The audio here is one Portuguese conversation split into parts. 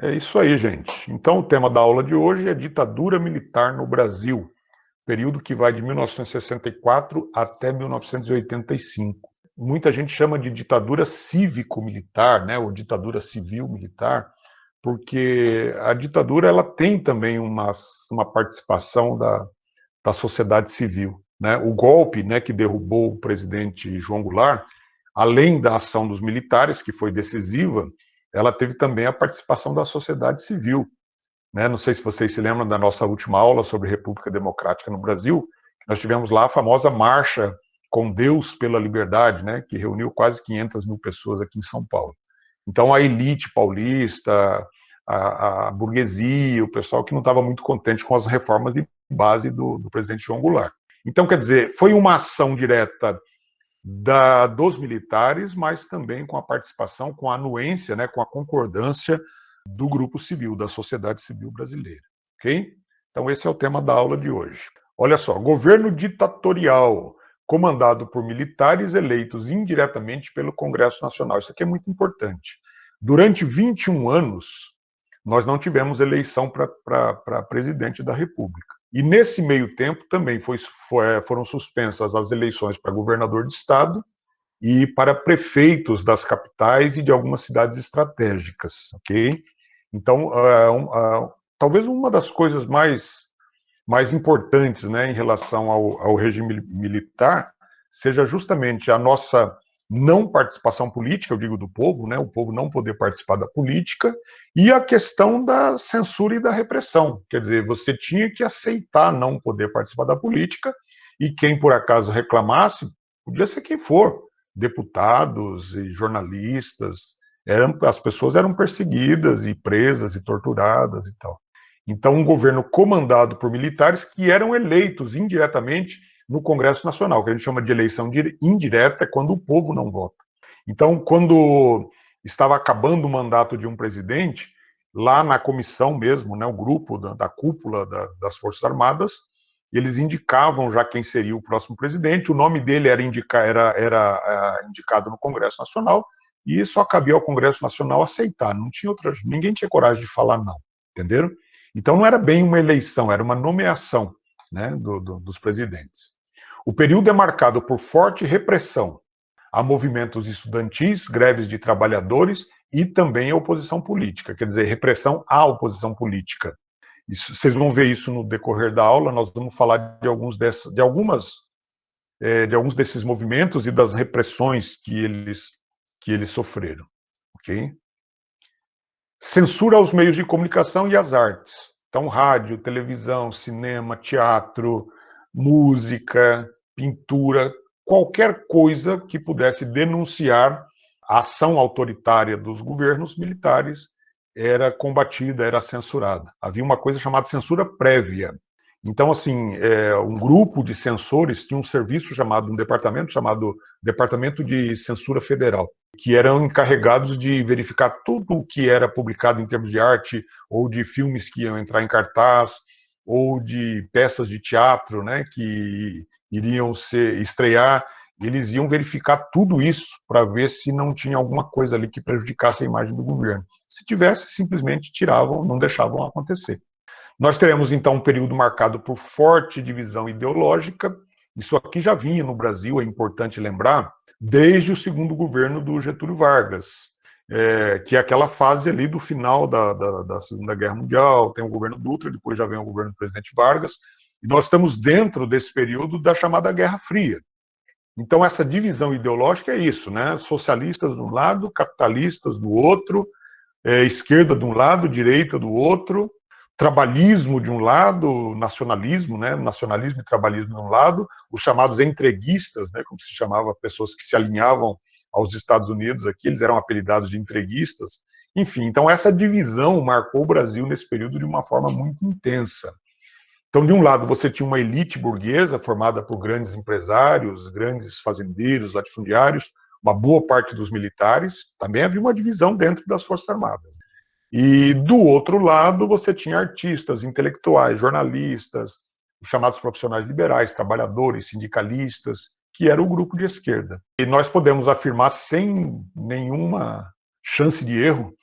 É isso aí, gente. Então, o tema da aula de hoje é ditadura militar no Brasil, período que vai de 1964 até 1985. Muita gente chama de ditadura cívico-militar, né, ou ditadura civil-militar, porque a ditadura ela tem também uma participação da sociedade civil, né? O golpe, né, que derrubou o presidente João Goulart, além da ação dos militares, que foi decisiva, ela teve também a participação da sociedade civil, né? Não sei se vocês se lembram da nossa última aula sobre República Democrática no Brasil, nós tivemos lá a famosa Marcha com Deus pela Liberdade, né, que reuniu quase 500 mil pessoas aqui em São Paulo. Então a elite paulista, a burguesia, o pessoal que não estava muito contente com as reformas de base do presidente João Goulart. Então, quer dizer, foi uma ação direta dos militares, mas também com a participação, com a anuência, né, com a concordância do grupo civil, da sociedade civil brasileira. Ok? Então, esse é o tema da aula de hoje. Olha só, governo ditatorial, comandado por militares eleitos indiretamente pelo Congresso Nacional. Isso aqui é muito importante. Durante 21 anos, nós não tivemos eleição para presidente da República. E nesse meio tempo também foram suspensas as eleições para governador de estado e para prefeitos das capitais e de algumas cidades estratégicas, ok? Então, talvez uma das coisas mais importantes, né, em relação ao regime militar seja justamente a nossa não participação política, eu digo do povo, né, o povo não poder participar da política, e a questão da censura e da repressão. Quer dizer, você tinha que aceitar não poder participar da política, e quem por acaso reclamasse, podia ser quem for, deputados e jornalistas, as pessoas eram perseguidas e presas e torturadas e tal. Então, um governo comandado por militares que eram eleitos indiretamente no Congresso Nacional, que a gente chama de eleição indireta, é quando o povo não vota. Então, quando estava acabando o mandato de um presidente, lá na comissão mesmo, né, o grupo da cúpula das Forças Armadas, eles indicavam já quem seria o próximo presidente, o nome dele era indicado no Congresso Nacional, e só cabia ao Congresso Nacional aceitar, não tinha ninguém tinha coragem de falar não, entenderam? Então não era bem uma eleição, era uma nomeação, né, dos presidentes. O período é marcado por forte repressão a movimentos estudantis, greves de trabalhadores e também a oposição política, quer dizer, repressão à oposição política. Vocês vão ver isso no decorrer da aula, nós vamos falar de alguns desses movimentos e das repressões que eles sofreram. Ok? Censura aos meios de comunicação e às artes. Então, rádio, televisão, cinema, teatro, música, pintura, qualquer coisa que pudesse denunciar a ação autoritária dos governos militares era combatida, era censurada. Havia uma coisa chamada censura prévia. Então, assim, um grupo de censores tinha um serviço chamado, um departamento chamado Departamento de Censura Federal, que eram encarregados de verificar tudo o que era publicado em termos de arte, ou de filmes que iam entrar em cartaz, ou de peças de teatro, né, que iriam estrear. Eles iam verificar tudo isso para ver se não tinha alguma coisa ali que prejudicasse a imagem do governo. Se tivesse, simplesmente tiravam, não deixavam acontecer. Nós teremos, então, um período marcado por forte divisão ideológica. Isso aqui já vinha no Brasil, é importante lembrar, desde o segundo governo do Getúlio Vargas, que é aquela fase ali do final da Segunda Guerra Mundial, tem o governo Dutra, depois já vem o governo do presidente Vargas, e nós estamos dentro desse período da chamada Guerra Fria. Então, essa divisão ideológica é isso, né? Socialistas de um lado, capitalistas do outro, esquerda de um lado, direita do outro, trabalhismo de um lado, nacionalismo, né, nacionalismo e trabalhismo de um lado, os chamados entreguistas, né, como se chamava, pessoas que se alinhavam aos Estados Unidos aqui, eles eram apelidados de entreguistas. Enfim, então essa divisão marcou o Brasil nesse período de uma forma muito intensa. Então, de um lado, você tinha uma elite burguesa formada por grandes empresários, grandes fazendeiros, latifundiários, uma boa parte dos militares, também havia uma divisão dentro das Forças Armadas. E do outro lado, você tinha artistas, intelectuais, jornalistas, os chamados profissionais liberais, trabalhadores, sindicalistas, que era o grupo de esquerda. E nós podemos afirmar, sem nenhuma chance de erro,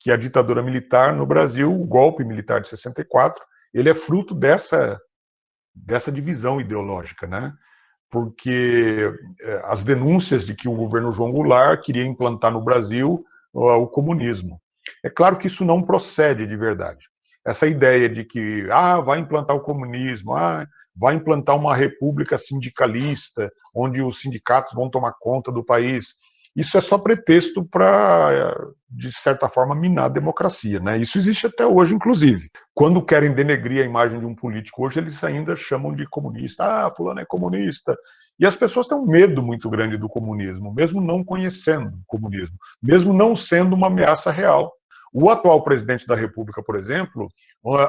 que a ditadura militar no Brasil, o golpe militar de 64, ele é fruto dessa divisão ideológica, né? Porque as denúncias de que o governo João Goulart queria implantar no Brasil o comunismo. É claro que isso não procede de verdade. Essa ideia de que vai implantar o comunismo, vai implantar uma república sindicalista, onde os sindicatos vão tomar conta do país, isso é só pretexto para, de certa forma, minar a democracia, né? Isso existe até hoje, inclusive. Quando querem denegrir a imagem de um político hoje, eles ainda chamam de comunista. Fulano é comunista. E as pessoas têm um medo muito grande do comunismo, mesmo não conhecendo o comunismo, mesmo não sendo uma ameaça real. O atual presidente da República, por exemplo,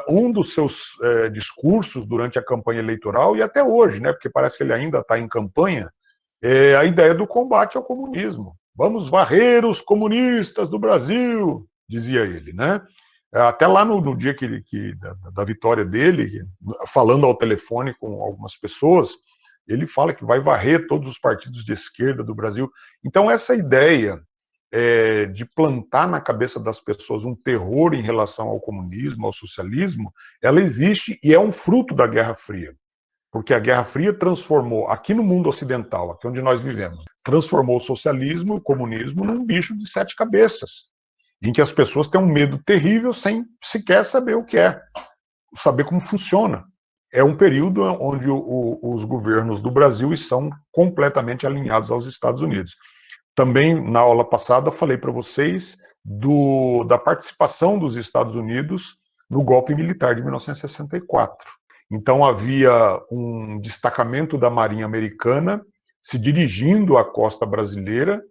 um dos seus discursos durante a campanha eleitoral, e até hoje, né, porque parece que ele ainda está em campanha, é a ideia do combate ao comunismo. Vamos varrer os comunistas do Brasil, dizia ele, né? Até lá no dia da vitória dele, falando ao telefone com algumas pessoas, ele fala que vai varrer todos os partidos de esquerda do Brasil. Então, essa ideia de plantar na cabeça das pessoas um terror em relação ao comunismo, ao socialismo, ela existe e é um fruto da Guerra Fria. Porque a Guerra Fria transformou, aqui no mundo ocidental, aqui onde nós vivemos, transformou o socialismo e o comunismo num bicho de 7 cabeças, em que as pessoas têm um medo terrível sem sequer saber o que é, saber como funciona. É um período onde os governos do Brasil estão completamente alinhados aos Estados Unidos. Também, na aula passada, falei para vocês da participação dos Estados Unidos no golpe militar de 1964. Então, havia um destacamento da Marinha Americana se dirigindo à costa brasileira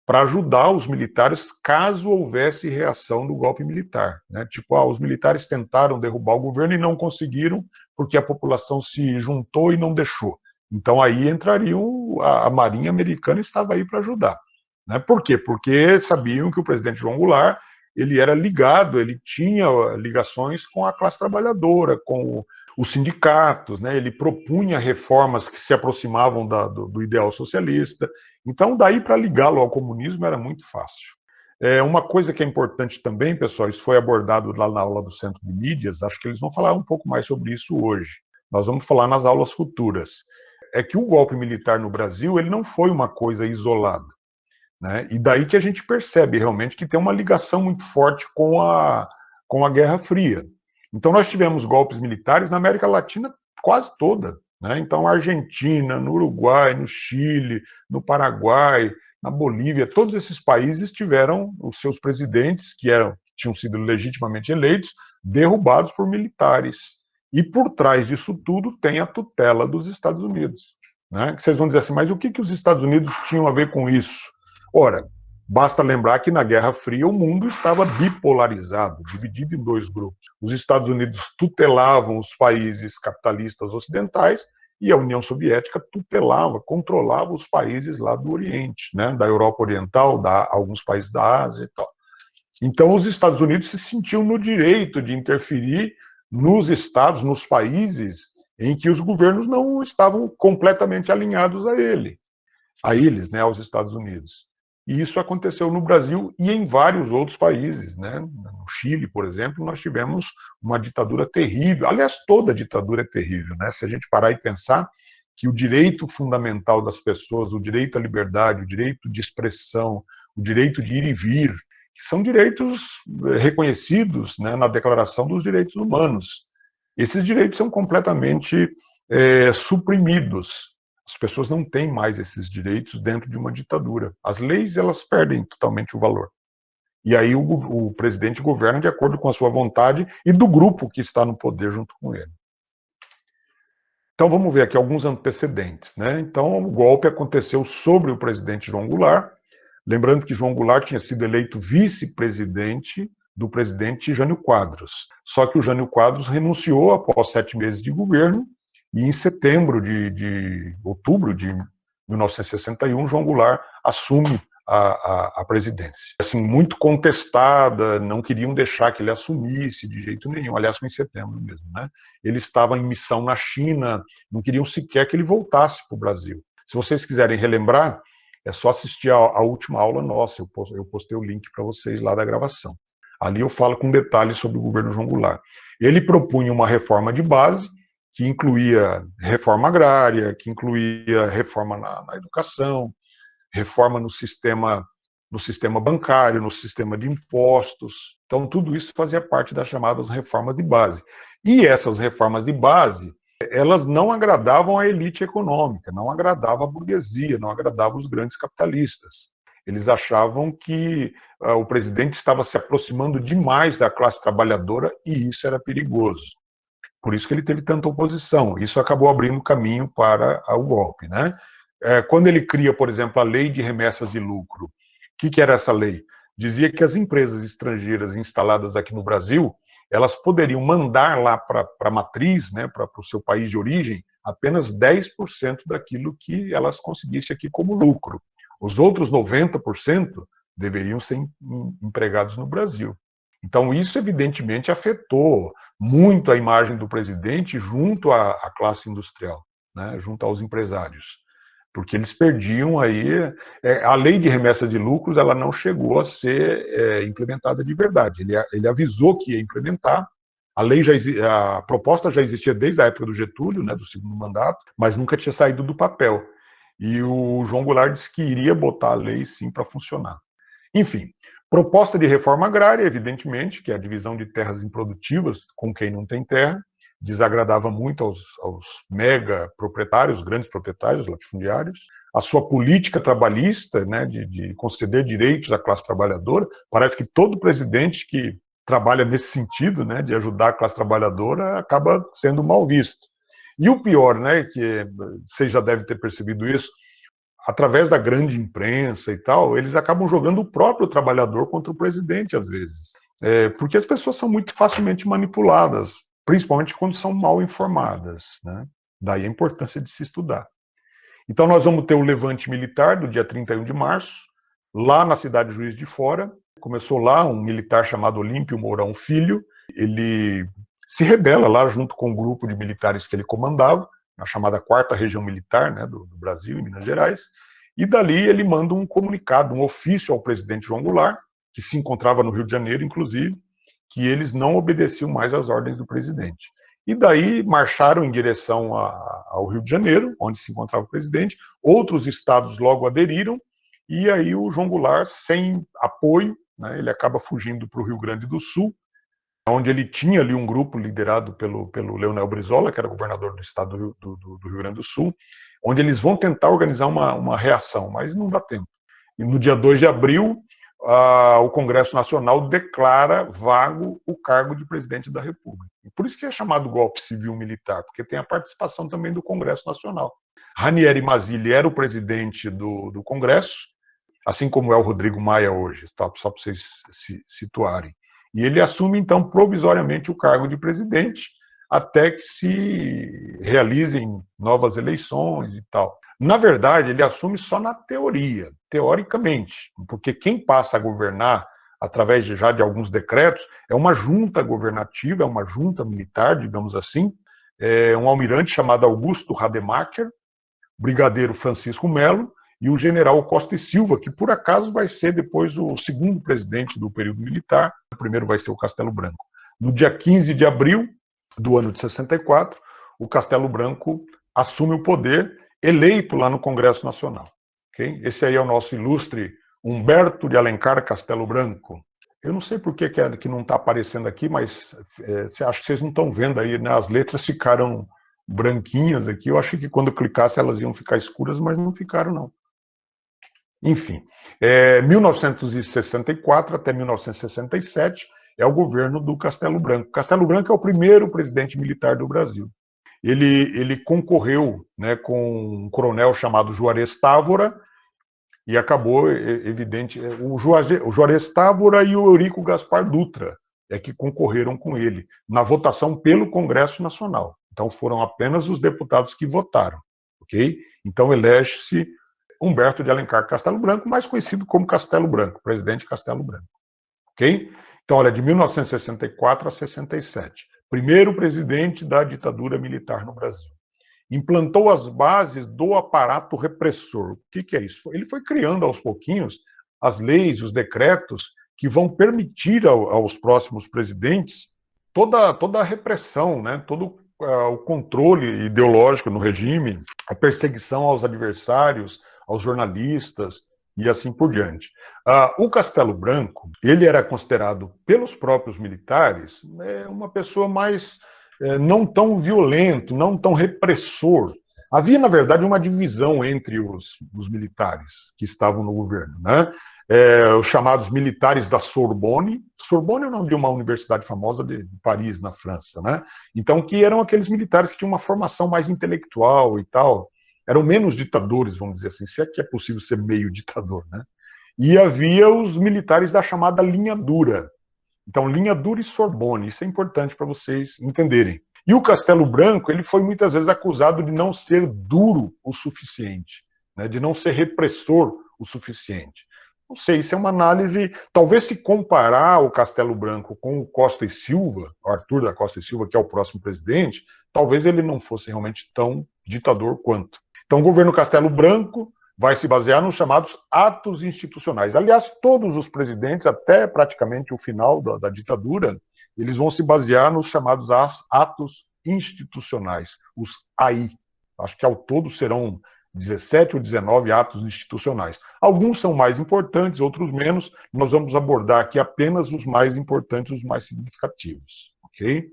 para ajudar os militares caso houvesse reação do golpe militar, né? Tipo, os militares tentaram derrubar o governo e não conseguiram porque a população se juntou e não deixou. Então, aí entrariam, a Marinha Americana estava aí para ajudar. Né? Por quê? Porque sabiam que o presidente João Goulart ele era ligado, ele tinha ligações com a classe trabalhadora, com os sindicatos, né? Ele propunha reformas que se aproximavam do ideal socialista. Então, daí para ligá-lo ao comunismo era muito fácil. Uma coisa que é importante também, pessoal, isso foi abordado lá na aula do Centro de Mídias, acho que eles vão falar um pouco mais sobre isso hoje. Nós vamos falar nas aulas futuras. É que o golpe militar no Brasil ele não foi uma coisa isolada. Né? E daí que a gente percebe realmente que tem uma ligação muito forte com a Guerra Fria. Então nós tivemos golpes militares na América Latina quase toda. Né? Então, na Argentina, no Uruguai, no Chile, no Paraguai, na Bolívia, todos esses países tiveram os seus presidentes, que tinham sido legitimamente eleitos, derrubados por militares. E por trás disso tudo tem a tutela dos Estados Unidos. Né? Que vocês vão dizer assim, mas o que os Estados Unidos tinham a ver com isso? Ora, basta lembrar que na Guerra Fria o mundo estava bipolarizado, dividido em 2 grupos. Os Estados Unidos tutelavam os países capitalistas ocidentais e a União Soviética tutelava, controlava os países lá do Oriente, né? Da Europa Oriental, alguns países da Ásia e tal. Então os Estados Unidos se sentiam no direito de interferir nos estados, nos países em que os governos não estavam completamente alinhados a eles, né, aos Estados Unidos. E isso aconteceu no Brasil e em vários outros países. Né? No Chile, por exemplo, nós tivemos uma ditadura terrível. Aliás, toda ditadura é terrível. Né? Se a gente parar e pensar que o direito fundamental das pessoas, o direito à liberdade, o direito de expressão, o direito de ir e vir, que são direitos reconhecidos, né, na Declaração dos Direitos Humanos. Esses direitos são completamente suprimidos. As pessoas não têm mais esses direitos dentro de uma ditadura. As leis, elas perdem totalmente o valor. E aí o presidente governa de acordo com a sua vontade e do grupo que está no poder junto com ele. Então vamos ver aqui alguns antecedentes. Né? Então o golpe aconteceu sobre o presidente João Goulart, lembrando que João Goulart tinha sido eleito vice-presidente do presidente Jânio Quadros. Só que o Jânio Quadros renunciou após 7 meses de governo e em outubro de 1961, João Goulart assume a presidência. Assim, muito contestada, não queriam deixar que ele assumisse de jeito nenhum. Aliás, foi em setembro mesmo. Né? Ele estava em missão na China, não queriam sequer que ele voltasse para o Brasil. Se vocês quiserem relembrar, é só assistir a última aula nossa, eu postei o link para vocês lá da gravação. Ali eu falo com detalhes sobre o governo João Goulart. Ele propunha uma reforma de base, que incluía reforma agrária, que incluía reforma na educação, reforma no sistema bancário, no sistema de impostos. Então, tudo isso fazia parte das chamadas reformas de base. E essas reformas de base, elas não agradavam a elite econômica, não agradava a burguesia, não agradava os grandes capitalistas. Eles achavam que o presidente estava se aproximando demais da classe trabalhadora e isso era perigoso. Por isso que ele teve tanta oposição. Isso acabou abrindo caminho para o golpe, né? Quando ele cria, por exemplo, a lei de remessas de lucro, o que era essa lei? Dizia que as empresas estrangeiras instaladas aqui no Brasil, elas poderiam mandar lá para a matriz, né, para o seu país de origem, apenas 10% daquilo que elas conseguissem aqui como lucro. Os outros 90% deveriam ser empregados no Brasil. Então, isso evidentemente afetou muito a imagem do presidente junto à classe industrial, né, junto aos empresários, porque eles perdiam aí. A lei de remessa de lucros ela não chegou a ser implementada de verdade. Ele avisou que ia implementar. A proposta já existia desde a época do Getúlio, né, do segundo mandato, mas nunca tinha saído do papel. E o João Goulart disse que iria botar a lei sim para funcionar. Enfim, proposta de reforma agrária, evidentemente, que é a divisão de terras improdutivas com quem não tem terra, desagradava muito aos mega proprietários, grandes proprietários, latifundiários. A sua política trabalhista, né, de conceder direitos à classe trabalhadora, parece que todo presidente que trabalha nesse sentido, né, de ajudar a classe trabalhadora, acaba sendo mal visto. E o pior, né, que você já deve ter percebido isso, através da grande imprensa e tal, eles acabam jogando o próprio trabalhador contra o presidente, às vezes. Porque as pessoas são muito facilmente manipuladas, principalmente quando são mal informadas, né? Daí a importância de se estudar. Então nós vamos ter o levante militar do dia 31 de março, lá na cidade de Juiz de Fora. Começou lá um militar chamado Olímpio Mourão Filho. Ele se rebela lá junto com um grupo de militares que ele comandava, na chamada 4ª Região Militar, né, do Brasil, em Minas Gerais, e dali ele manda um comunicado, um ofício ao presidente João Goulart, que se encontrava no Rio de Janeiro, inclusive, que eles não obedeciam mais às ordens do presidente. E daí marcharam em direção ao Rio de Janeiro, onde se encontrava o presidente, outros estados logo aderiram, e aí o João Goulart, sem apoio, né, ele acaba fugindo para o Rio Grande do Sul, onde ele tinha ali um grupo liderado pelo Leonel Brizola, que era governador do estado do Rio Grande do Sul, onde eles vão tentar organizar uma reação, mas não dá tempo. E no dia 2 de abril, o Congresso Nacional declara vago o cargo de presidente da República. E por isso que é chamado golpe civil-militar, porque tem a participação também do Congresso Nacional. Ranieri Mazzilli era o presidente do Congresso, assim como é o Rodrigo Maia hoje, tá? Só para vocês se situarem. E ele assume, então, provisoriamente o cargo de presidente, até que se realizem novas eleições e tal. Na verdade, ele assume só na teoria, teoricamente, porque quem passa a governar através já de alguns decretos é uma junta governativa, é uma junta militar, digamos assim, um almirante chamado Augusto Rademacher, brigadeiro Francisco Melo e o general Costa e Silva, que por acaso vai ser depois o segundo presidente do período militar, o primeiro vai ser o Castelo Branco. No dia 15 de abril do ano de 64, o Castelo Branco assume o poder, eleito lá no Congresso Nacional. Okay? Esse aí é o nosso ilustre Humberto de Alencar Castelo Branco. Eu não sei por que não está aparecendo aqui, mas acho que vocês não estão vendo aí, né? As letras ficaram branquinhas aqui. Eu achei que quando clicasse elas iam ficar escuras, mas não ficaram, não. Enfim, 1964 até 1967 é o governo do Castelo Branco. Castelo Branco é o primeiro presidente militar do Brasil. Ele concorreu, né, com um coronel chamado Juarez Távora e acabou, evidente, o Juarez Távora e o Eurico Gaspar Dutra é que concorreram com ele na votação pelo Congresso Nacional. Então foram apenas os deputados que votaram, ok? Então elege-se Humberto de Alencar Castelo Branco, mais conhecido como Castelo Branco, presidente Castelo Branco, ok? Então, olha, de 1964 a 67, primeiro presidente da ditadura militar no Brasil. Implantou as bases do aparato repressor. O que é isso? Ele foi criando aos pouquinhos as leis, os decretos que vão permitir aos próximos presidentes toda a repressão, né, todo o controle ideológico no regime, a perseguição aos adversários, aos jornalistas e assim por diante. O Castelo Branco, ele era considerado pelos próprios militares uma pessoa mais não tão violento, não tão repressor. Havia, na verdade, uma divisão entre os militares que estavam no governo, né? Os chamados militares da Sorbonne. Sorbonne é o nome de uma universidade famosa de Paris, na França, né? Então, que eram aqueles militares que tinham uma formação mais intelectual e tal, eram menos ditadores, vamos dizer assim, se é que é possível ser meio ditador, né? E havia os militares da chamada linha dura. Então, linha dura e Sorbonne, isso é importante para vocês entenderem. E o Castelo Branco, ele foi muitas vezes acusado de não ser duro o suficiente, né? De não ser repressor o suficiente. Não sei, isso é uma análise. Talvez se comparar o Castelo Branco com o Costa e Silva, o Arthur da Costa e Silva, que é o próximo presidente, talvez ele não fosse realmente tão ditador quanto. Então, o governo Castelo Branco vai se basear nos chamados atos institucionais. Aliás, todos os presidentes, até praticamente o final da ditadura, eles vão se basear nos chamados atos institucionais, os AI. Acho que ao todo serão 17 ou 19 atos institucionais. Alguns são mais importantes, outros menos. Nós vamos abordar aqui apenas os mais importantes, os mais significativos. Ok?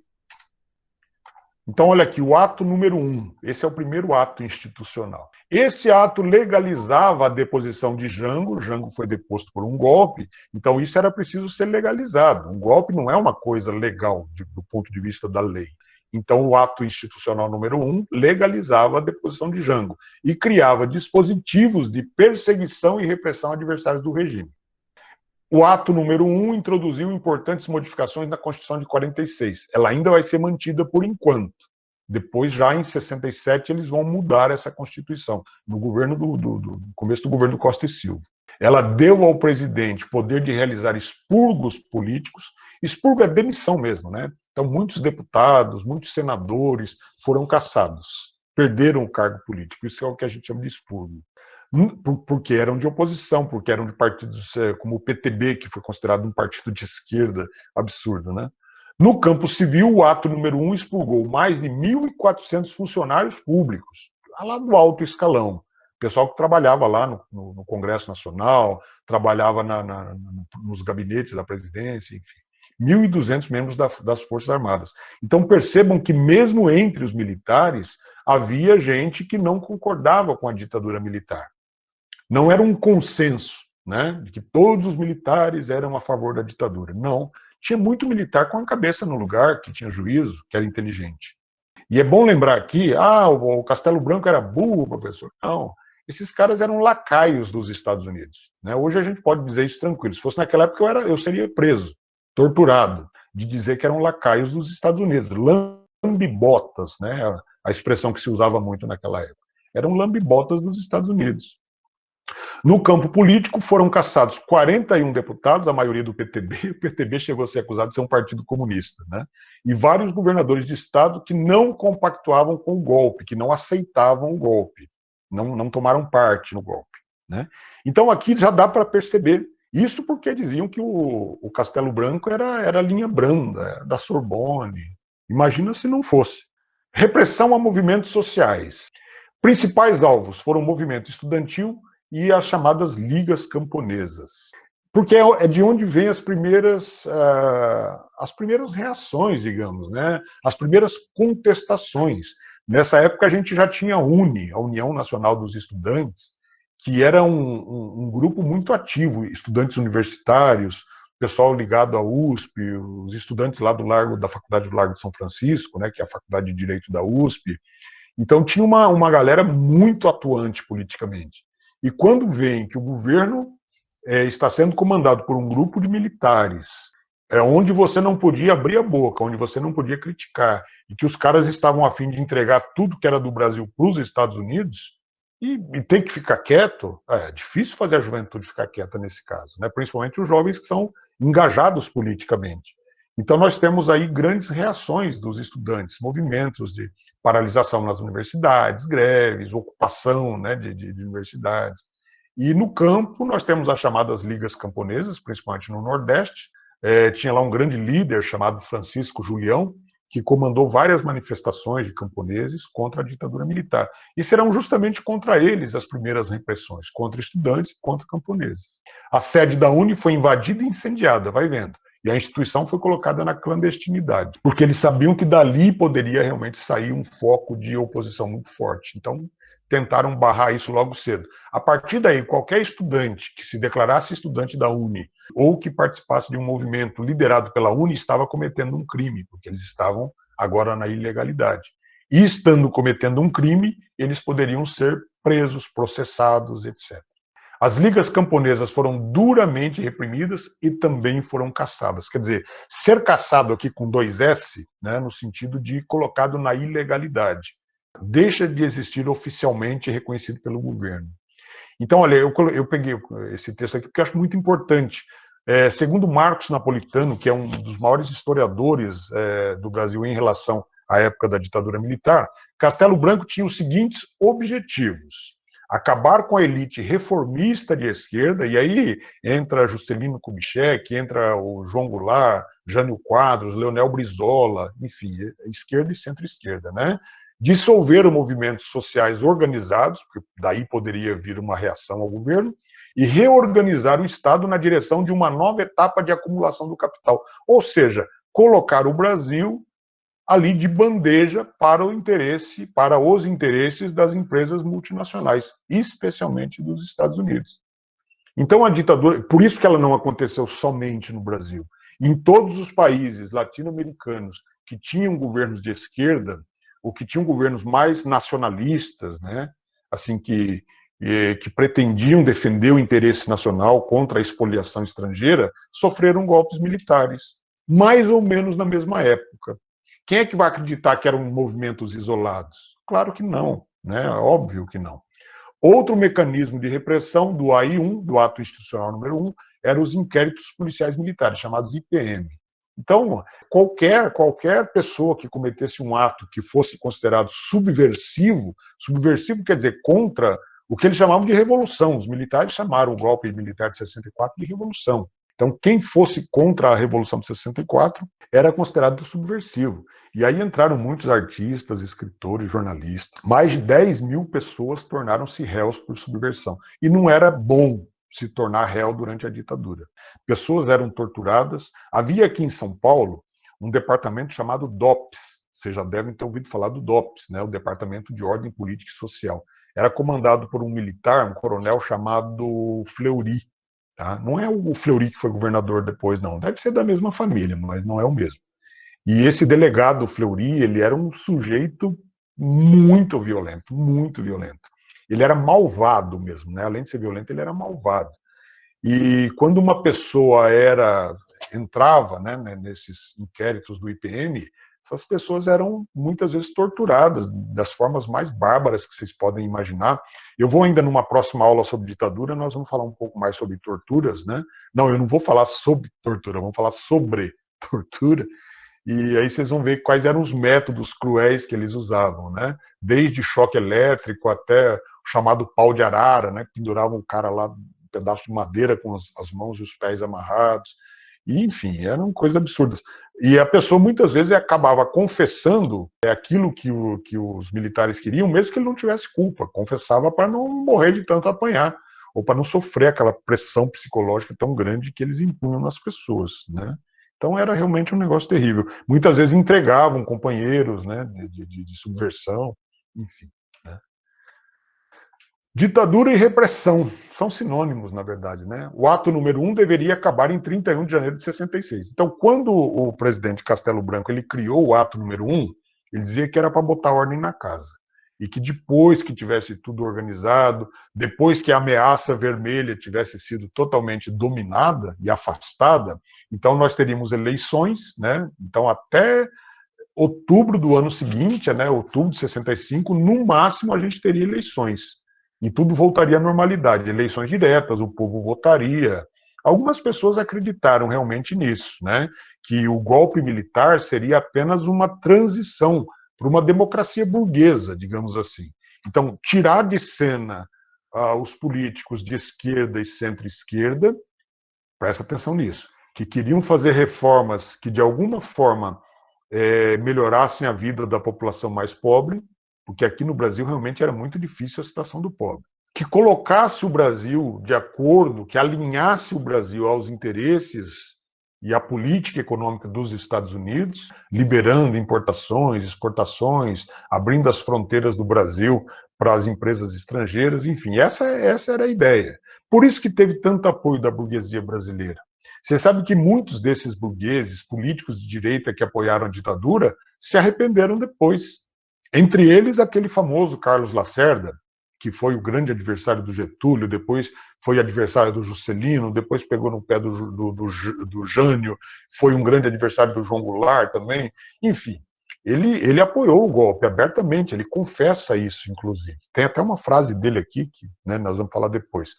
Então, olha aqui, o ato número 1. Esse é o primeiro ato institucional. Esse ato legalizava a deposição de Jango. Jango foi deposto por um golpe, então isso era preciso ser legalizado. Um golpe não é uma coisa legal do ponto de vista da lei. Então, o ato institucional número 1 legalizava a deposição de Jango e criava dispositivos de perseguição e repressão a adversários do regime. O ato número 1 introduziu importantes modificações na Constituição de 46. Ela ainda vai ser mantida por enquanto. Depois, já em 67, eles vão mudar essa Constituição, no governo no começo do governo Costa e Silva. Ela deu ao presidente poder de realizar expurgos políticos. Expurgo é demissão mesmo, né? Então, muitos deputados, muitos senadores foram cassados, perderam o cargo político. Isso é o que a gente chama de expurgo. Porque eram de oposição, porque eram de partidos como o PTB, que foi considerado um partido de esquerda absurdo, né? No campo civil, o ato número 1 expurgou mais de 1.400 funcionários públicos, lá do alto escalão. Pessoal que trabalhava lá no Congresso Nacional, trabalhava nos gabinetes da presidência, enfim. 1.200 membros das Forças Armadas. Então percebam que mesmo entre os militares havia gente que não concordava com a ditadura militar. Não era um consenso, né, de que todos os militares eram a favor da ditadura. Não. Tinha muito militar com a cabeça no lugar, que tinha juízo, que era inteligente. E é bom lembrar aqui, o Castelo Branco era burro, professor. Não. Esses caras eram lacaios dos Estados Unidos. Né? Hoje a gente pode dizer isso tranquilo. Se fosse naquela época, eu seria preso, torturado, de dizer que eram lacaios dos Estados Unidos. Lambibotas, né? A expressão que se usava muito naquela época. Eram lambibotas dos Estados Unidos. No campo político, foram cassados 41 deputados, a maioria do PTB. O PTB chegou a ser acusado de ser um partido comunista, né? E vários governadores de estado que não compactuavam com o golpe, que não aceitavam o golpe, não tomaram parte no golpe, né? Então aqui já dá para perceber isso, porque diziam que o Castelo Branco era linha branda, da Sorbonne. Imagina se não fosse. Repressão a movimentos sociais. Principais alvos foram o movimento estudantil e as chamadas ligas camponesas. Porque é de onde vêm as primeiras reações, digamos, né? As primeiras contestações. Nessa época a gente já tinha a UNE, a União Nacional dos Estudantes, que era um grupo muito ativo, estudantes universitários, pessoal ligado à USP, os estudantes lá da Faculdade do Largo de São Francisco, né, que é a Faculdade de Direito da USP. Então tinha uma galera muito atuante politicamente. E quando vem que o governo está sendo comandado por um grupo de militares, onde você não podia abrir a boca, onde você não podia criticar, e que os caras estavam a fim de entregar tudo que era do Brasil para os Estados Unidos, e tem que ficar quieto, é difícil fazer a juventude ficar quieta nesse caso, né? Principalmente os jovens que são engajados politicamente. Então nós temos aí grandes reações dos estudantes, movimentos de paralisação nas universidades, greves, ocupação, né, de universidades. E no campo nós temos as chamadas ligas camponesas, principalmente no Nordeste. Tinha lá um grande líder chamado Francisco Julião, que comandou várias manifestações de camponeses contra a ditadura militar. E serão justamente contra eles as primeiras repressões, contra estudantes e contra camponeses. A sede da UNE foi invadida e incendiada, vai vendo. E a instituição foi colocada na clandestinidade, porque eles sabiam que dali poderia realmente sair um foco de oposição muito forte. Então, tentaram barrar isso logo cedo. A partir daí, qualquer estudante que se declarasse estudante da UNE ou que participasse de um movimento liderado pela UNE estava cometendo um crime, porque eles estavam agora na ilegalidade. E estando cometendo um crime, eles poderiam ser presos, processados, etc. As ligas camponesas foram duramente reprimidas e também foram caçadas. Quer dizer, ser caçado aqui com 2S, né, no sentido de colocado na ilegalidade. Deixa de existir oficialmente reconhecido pelo governo. Então, olha, eu peguei esse texto aqui porque eu acho muito importante. Segundo Marcos Napolitano, que é um dos maiores historiadores do Brasil em relação à época da ditadura militar, Castelo Branco tinha os seguintes objetivos: acabar com a elite reformista de esquerda, e aí entra Juscelino Kubitschek, entra o João Goulart, Jânio Quadros, Leonel Brizola, enfim, esquerda e centro-esquerda, né? Dissolver os movimentos sociais organizados, porque daí poderia vir uma reação ao governo, e reorganizar o Estado na direção de uma nova etapa de acumulação do capital. Ou seja, colocar o Brasil ali de bandeja para os interesses das empresas multinacionais, especialmente dos Estados Unidos. Então a ditadura, por isso que ela não aconteceu somente no Brasil. Em todos os países latino-americanos que tinham governos de esquerda, ou que tinham governos mais nacionalistas, né, assim que pretendiam defender o interesse nacional contra a expoliação estrangeira, sofreram golpes militares, mais ou menos na mesma época. Quem é que vai acreditar que eram movimentos isolados? Claro que não, né? Óbvio que não. Outro mecanismo de repressão do AI-1, do Ato Institucional número 1, eram os inquéritos policiais militares, chamados IPM. Então, qualquer pessoa que cometesse um ato que fosse considerado subversivo quer dizer contra o que eles chamavam de revolução. Os militares chamaram o golpe militar de 64 de revolução. Então, quem fosse contra a Revolução de 64 era considerado subversivo. E aí entraram muitos artistas, escritores, jornalistas. Mais de 10 mil pessoas tornaram-se réus por subversão. E não era bom se tornar réu durante a ditadura. Pessoas eram torturadas. Havia aqui em São Paulo um departamento chamado DOPS. Vocês já devem ter ouvido falar do DOPS, né? O Departamento de Ordem Política e Social. Era comandado por um militar, um coronel chamado Fleury. Tá? Não é o Fleury que foi governador depois, não. Deve ser da mesma família, mas não é o mesmo. E esse delegado Fleury, ele era um sujeito muito violento, muito violento. Ele era malvado mesmo, né? Além de ser violento, ele era malvado. E quando uma pessoa entrava, né, nesses inquéritos do IPM, essas pessoas eram muitas vezes torturadas das formas mais bárbaras que vocês podem imaginar. Eu vou ainda numa próxima aula sobre ditadura, nós vamos falar um pouco mais sobre torturas, né? Não, eu não vou falar sobre tortura, vamos falar sobre tortura. E aí vocês vão ver quais eram os métodos cruéis que eles usavam, né? Desde choque elétrico até o chamado pau de arara, né? Penduravam o cara lá, um pedaço de madeira com as mãos e os pés amarrados. E, enfim, eram coisas absurdas. E a pessoa muitas vezes acabava confessando aquilo que os militares queriam, mesmo que ele não tivesse culpa. Confessava para não morrer de tanto apanhar, ou para não sofrer aquela pressão psicológica tão grande que eles impunham nas pessoas, né? Então era realmente um negócio terrível. Muitas vezes entregavam companheiros, né, de subversão, enfim. Né? Ditadura e repressão são sinônimos, na verdade, né? O ato número 1 deveria acabar em 31 de janeiro de 66. Então, quando o presidente Castelo Branco ele criou o ato número 1, ele dizia que era para botar ordem na casa. E que depois que tivesse tudo organizado, depois que a ameaça vermelha tivesse sido totalmente dominada e afastada, então nós teríamos eleições, né? Então, até outubro do ano seguinte, né, outubro de 65, no máximo a gente teria eleições. E tudo voltaria à normalidade, eleições diretas, o povo votaria. Algumas pessoas acreditaram realmente nisso, né? Que o golpe militar seria apenas uma transição para uma democracia burguesa, digamos assim. Então, tirar de cena os políticos de esquerda e centro-esquerda, presta atenção nisso, que queriam fazer reformas que de alguma forma melhorassem a vida da população mais pobre, porque aqui no Brasil realmente era muito difícil a situação do pobre, que colocasse o Brasil de acordo, que alinhasse o Brasil aos interesses e à política econômica dos Estados Unidos, liberando importações, exportações, abrindo as fronteiras do Brasil para as empresas estrangeiras, enfim, essa era a ideia. Por isso que teve tanto apoio da burguesia brasileira. Você sabe que muitos desses burgueses, políticos de direita que apoiaram a ditadura, se arrependeram depois. Entre eles, aquele famoso Carlos Lacerda, que foi o grande adversário do Getúlio, depois foi adversário do Juscelino, depois pegou no pé do Jânio, foi um grande adversário do João Goulart também. Enfim, ele apoiou o golpe abertamente, ele confessa isso, inclusive. Tem até uma frase dele aqui, que nós vamos falar depois.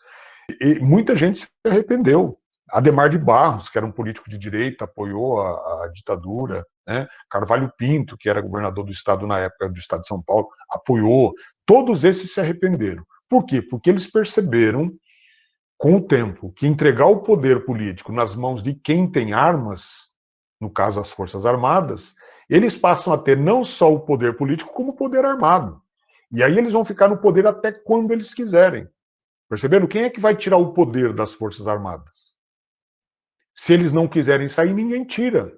E muita gente se arrependeu. Adhemar de Barros, que era um político de direita, apoiou a ditadura, né? Carvalho Pinto, que era governador do estado na época, do estado de São Paulo, apoiou. Todos esses se arrependeram. Por quê? Porque eles perceberam, com o tempo, que entregar o poder político nas mãos de quem tem armas, no caso as Forças Armadas, eles passam a ter não só o poder político, como o poder armado. E aí eles vão ficar no poder até quando eles quiserem. Perceberam? Quem é que vai tirar o poder das Forças Armadas? Se eles não quiserem sair, ninguém tira.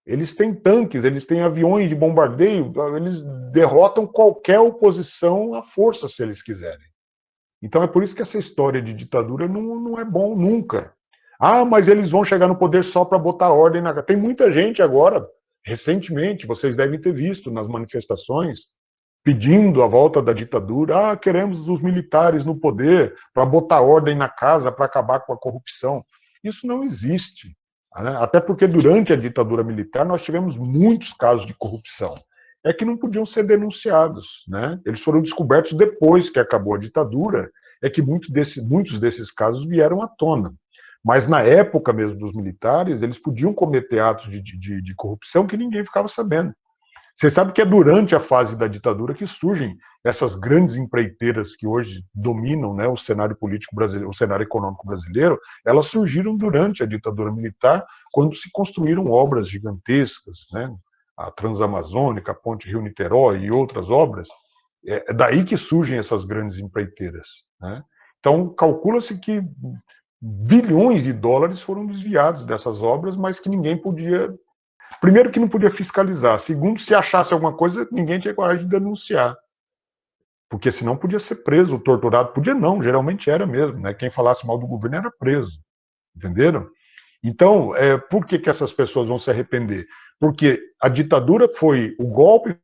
Eles têm tanques, eles têm aviões de bombardeio, eles derrotam qualquer oposição à força, se eles quiserem. Então é por isso que essa história de ditadura não é bom nunca. Ah, mas eles vão chegar no poder só para botar ordem na... Tem muita gente agora, recentemente, vocês devem ter visto nas manifestações, pedindo a volta da ditadura. Ah, queremos os militares no poder para botar ordem na casa, para acabar com a corrupção. Isso não existe. Até porque durante a ditadura militar nós tivemos muitos casos de corrupção. É que não podiam ser denunciados, né? Eles foram descobertos depois que acabou a ditadura, é que muitos desses casos vieram à tona. Mas na época mesmo dos militares, eles podiam cometer atos de corrupção que ninguém ficava sabendo. Você sabe que é durante a fase da ditadura que surgem essas grandes empreiteiras que hoje dominam, né, o cenário político brasileiro, o cenário econômico brasileiro. Elas surgiram durante a ditadura militar, quando se construíram obras gigantescas, né, a Transamazônica, a Ponte Rio-Niterói e outras obras. É daí que surgem essas grandes empreiteiras, né? Então, calcula-se que bilhões de dólares foram desviados dessas obras, mas que ninguém podia... Primeiro, que não podia fiscalizar. Segundo, se achasse alguma coisa, ninguém tinha coragem de denunciar. Porque senão podia ser preso, torturado. Podia não, geralmente era mesmo, né? Quem falasse mal do governo era preso. Entenderam? Então, por que essas pessoas vão se arrepender? Porque a ditadura foi... O golpe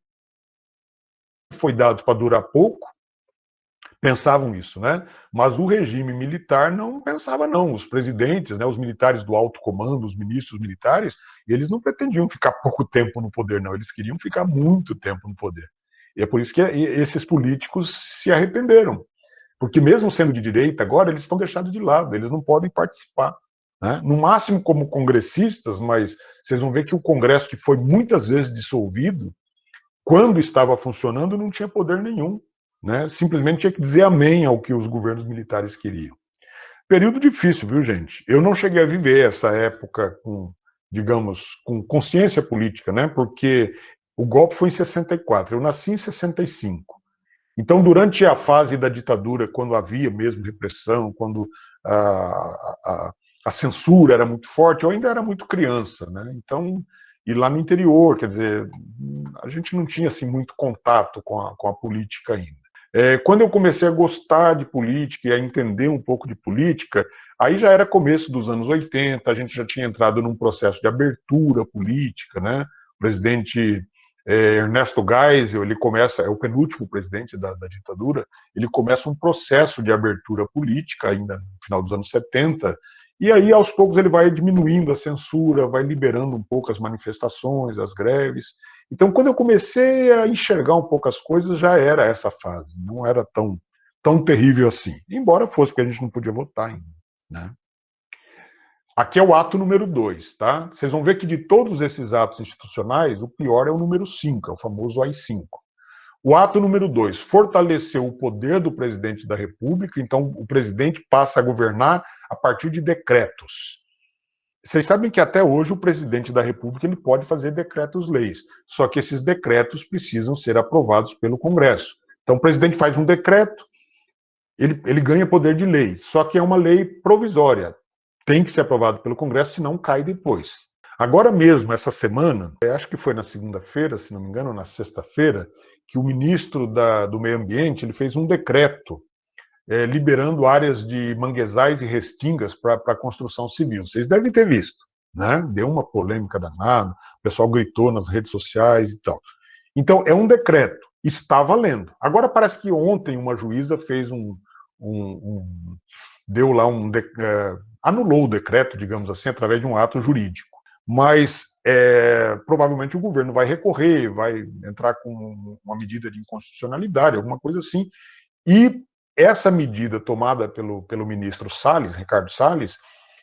foi dado para durar pouco, pensavam isso, né? Mas o regime militar não pensava, não. Os presidentes, né, os militares do alto comando, os ministros militares, eles não pretendiam ficar pouco tempo no poder, não. Eles queriam ficar muito tempo no poder. E é por isso que esses políticos se arrependeram. Porque mesmo sendo de direita, agora eles estão deixados de lado, eles não podem participar, né? No máximo como congressistas, mas vocês vão ver que o Congresso, que foi muitas vezes dissolvido, quando estava funcionando, não tinha poder nenhum. Né? Simplesmente tinha que dizer amém ao que os governos militares queriam. Período difícil, viu, gente? Eu não cheguei a viver essa época com, digamos, com consciência política, né? Porque o golpe foi em 64, eu nasci em 65. Então, durante a fase da ditadura, quando havia mesmo repressão, quando a censura era muito forte, eu ainda era muito criança, né? Então, e lá no interior, quer dizer, a gente não tinha assim muito contato com a política ainda. Quando eu comecei a gostar de política e a entender um pouco de política, aí já era começo dos anos 80, a gente já tinha entrado num processo de abertura política, né? O presidente Ernesto Geisel, ele começa, é o penúltimo presidente da ditadura, ele começa um processo de abertura política ainda no final dos anos 70, e aí aos poucos ele vai diminuindo a censura, vai liberando um pouco as manifestações, as greves. Então, quando eu comecei a enxergar um pouco as coisas, já era essa fase, não era tão terrível assim. Embora fosse, porque a gente não podia votar ainda, né? Aqui é o ato número 2, tá? Vocês vão ver que de todos esses atos institucionais, o pior é o número 5, é o famoso AI-5. O ato número 2, fortaleceu o poder do presidente da República, então o presidente passa a governar a partir de decretos. Vocês sabem que até hoje o presidente da República ele pode fazer decretos-leis, só que esses decretos precisam ser aprovados pelo Congresso. Então o presidente faz um decreto, ele ganha poder de lei, só que é uma lei provisória, tem que ser aprovado pelo Congresso, senão cai depois. Agora mesmo, essa semana, acho que foi na segunda-feira, se não me engano, ou na sexta-feira, que o ministro do Meio Ambiente ele fez um decreto liberando áreas de manguezais e restingas para a construção civil. Vocês devem ter visto, né? Deu uma polêmica danada, o pessoal gritou nas redes sociais e tal. Então, é um decreto, está valendo. Agora parece que ontem uma juíza fez deu lá anulou o decreto, digamos assim, através de um ato jurídico. Mas provavelmente o governo vai recorrer, vai entrar com uma medida de inconstitucionalidade, alguma coisa assim, e essa medida tomada pelo ministro Salles, Ricardo Salles,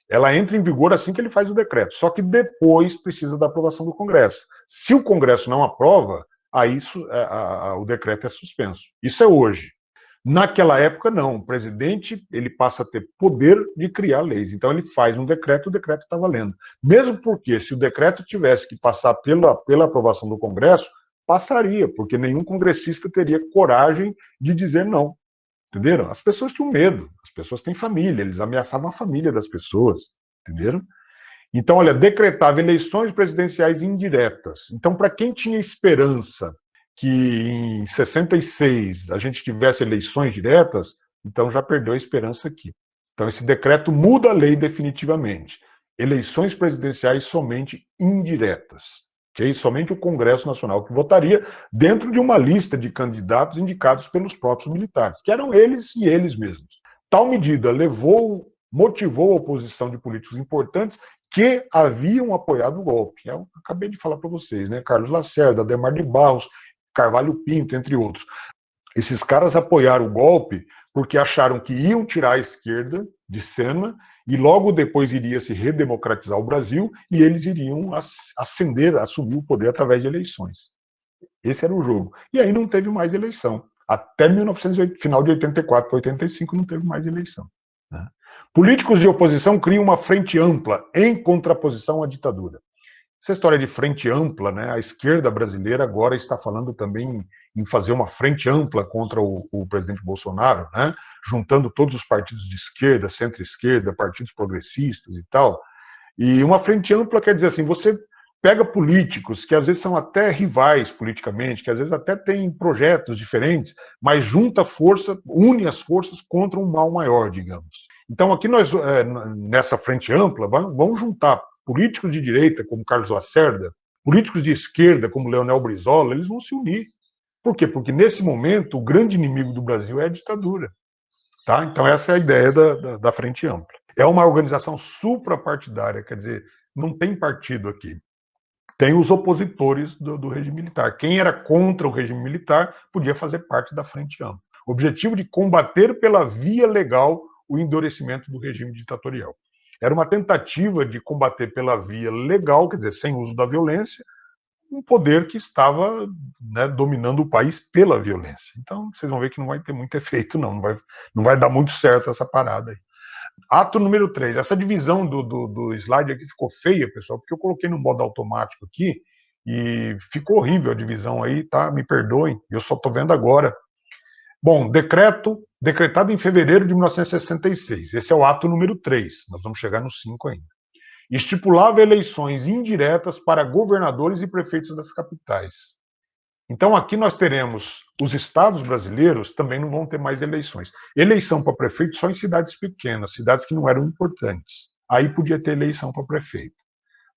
ela entra em vigor assim que ele faz o decreto, só que depois precisa da aprovação do Congresso. Se o Congresso não aprova, aí o decreto é suspenso. Isso é hoje. Naquela época, não. O presidente ele passa a ter poder de criar leis. Então, ele faz um decreto, o decreto está valendo. Mesmo porque, se o decreto tivesse que passar pela aprovação do Congresso, passaria, porque nenhum congressista teria coragem de dizer não. Entenderam? As pessoas tinham medo. As pessoas têm família. Eles ameaçavam a família das pessoas. Entenderam? Então, olha, decretava eleições presidenciais indiretas. Então, para quem tinha esperança que em 66 a gente tivesse eleições diretas, então já perdeu a esperança aqui. Então esse decreto muda a lei definitivamente. Eleições presidenciais somente indiretas. Okay? Somente o Congresso Nacional que votaria dentro de uma lista de candidatos indicados pelos próprios militares, que eram eles e eles mesmos. Tal medida motivou a oposição de políticos importantes que haviam apoiado o golpe. Eu acabei de falar para vocês, né? Carlos Lacerda, Adhemar de Barros, Carvalho Pinto, entre outros. Esses caras apoiaram o golpe porque acharam que iam tirar a esquerda de cena e logo depois iria se redemocratizar o Brasil e eles iriam assumir o poder através de eleições. Esse era o jogo. E aí não teve mais eleição. Até final de 84 para 85 não teve mais eleição. Né? Políticos de oposição criam uma frente ampla em contraposição à ditadura. Essa história de frente ampla, né? A esquerda brasileira agora está falando também em fazer uma frente ampla contra o presidente Bolsonaro, né? Juntando todos os partidos de esquerda, centro-esquerda, partidos progressistas e tal. E uma frente ampla quer dizer assim, você pega políticos que às vezes são até rivais politicamente, que às vezes até têm projetos diferentes, mas junta força, une as forças contra um mal maior, digamos. Então aqui nós, nessa frente ampla, vamos juntar políticos de direita, como Carlos Lacerda, políticos de esquerda, como Leonel Brizola, eles vão se unir. Por quê? Porque nesse momento o grande inimigo do Brasil é a ditadura. Tá? Então essa é a ideia da Frente Ampla. É uma organização suprapartidária, quer dizer, não tem partido aqui. Tem os opositores do regime militar. Quem era contra o regime militar podia fazer parte da Frente Ampla. O objetivo de combater pela via legal o endurecimento do regime ditatorial. Era uma tentativa de combater pela via legal, quer dizer, sem uso da violência, um poder que estava, né, dominando o país pela violência. Então, vocês vão ver que não vai ter muito efeito, não vai dar muito certo essa parada aí. Ato número 3. Essa divisão do slide aqui ficou feia, pessoal, porque eu coloquei no modo automático aqui e ficou horrível a divisão aí, tá? Me perdoem, eu só estou vendo agora. Bom, decretado em fevereiro de 1966. Esse é o ato número 3. Nós vamos chegar no 5 ainda. Estipulava eleições indiretas para governadores e prefeitos das capitais. Então aqui nós teremos os estados brasileiros também não vão ter mais eleições. Eleição para prefeito só em cidades pequenas, cidades que não eram importantes. Aí podia ter eleição para prefeito.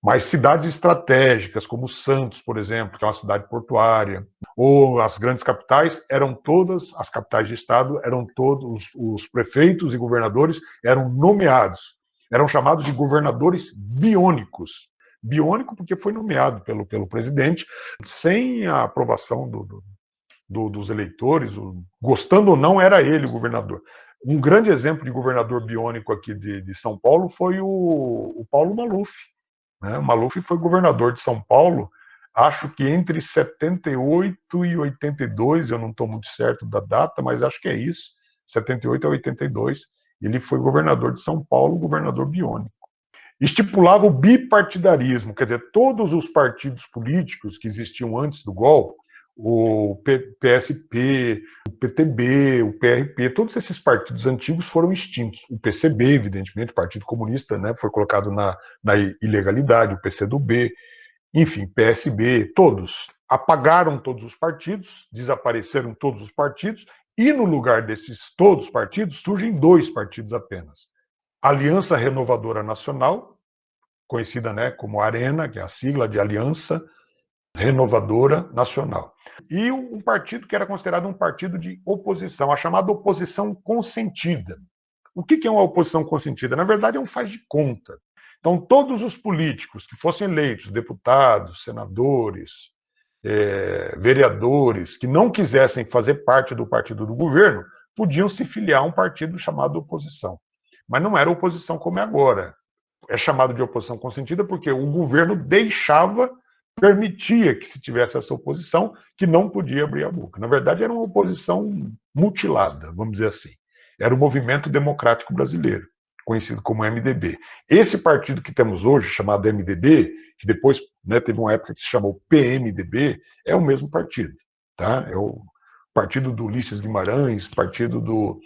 Mas cidades estratégicas, como Santos, por exemplo, que é uma cidade portuária, ou as grandes capitais, eram todas, as capitais de estado, eram todos, os prefeitos e governadores eram nomeados. Eram chamados de governadores biônicos. Biônico porque foi nomeado pelo presidente, sem a aprovação dos eleitores, gostando ou não, era ele o governador. Um grande exemplo de governador biônico aqui de São Paulo foi o Paulo Maluf. O Maluf foi governador de São Paulo acho que entre 78 e 82, eu não estou muito certo da data, mas acho que é isso, 78 a 82, ele foi governador de São Paulo, governador biônico. Estipulava o bipartidarismo, quer dizer, todos os partidos políticos que existiam antes do golpe, o PSP, o PTB, o PRP, todos esses partidos antigos foram extintos. O PCB, evidentemente, o Partido Comunista, né, foi colocado na ilegalidade, o PCdoB, enfim, PSB, todos. Apagaram todos os partidos, desapareceram todos os partidos, e no lugar desses todos os partidos surgem dois partidos apenas. Aliança Renovadora Nacional, conhecida, né, como ARENA, que é a sigla de Aliança Renovadora Nacional. E um partido que era considerado um partido de oposição, a chamada oposição consentida. O que é uma oposição consentida? Na verdade, é um faz de conta. Então, todos os políticos que fossem eleitos, deputados, senadores, vereadores, que não quisessem fazer parte do partido do governo, podiam se filiar a um partido chamado oposição. Mas não era oposição como é agora. É chamado de oposição consentida porque o governo permitia que se tivesse essa oposição, que não podia abrir a boca. Na verdade, era uma oposição mutilada, vamos dizer assim. Era o Movimento Democrático Brasileiro, conhecido como MDB. Esse partido que temos hoje, chamado MDB, que depois, né, teve uma época que se chamou PMDB, é o mesmo partido. Tá? É o partido do Ulisses Guimarães, partido do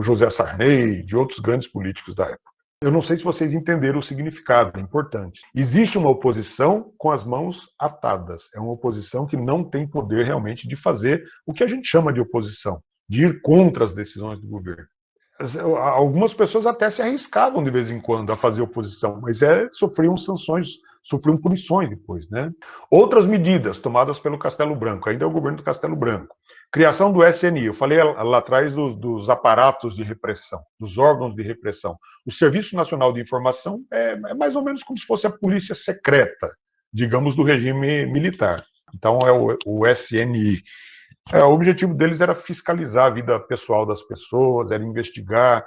José Sarney, de outros grandes políticos da época. Eu não sei se vocês entenderam o significado, é importante. Existe uma oposição com as mãos atadas. É uma oposição que não tem poder realmente de fazer o que a gente chama de oposição, de ir contra as decisões do governo. Algumas pessoas até se arriscavam de vez em quando a fazer oposição, mas sofriam sanções, sofriam punições depois, né? Outras medidas tomadas pelo Castelo Branco, ainda é o governo do Castelo Branco. Criação do SNI, eu falei lá atrás dos aparatos de repressão, dos órgãos de repressão. O Serviço Nacional de Informação é mais ou menos como se fosse a polícia secreta, digamos, do regime militar. Então é o SNI. O objetivo deles era fiscalizar a vida pessoal das pessoas, era investigar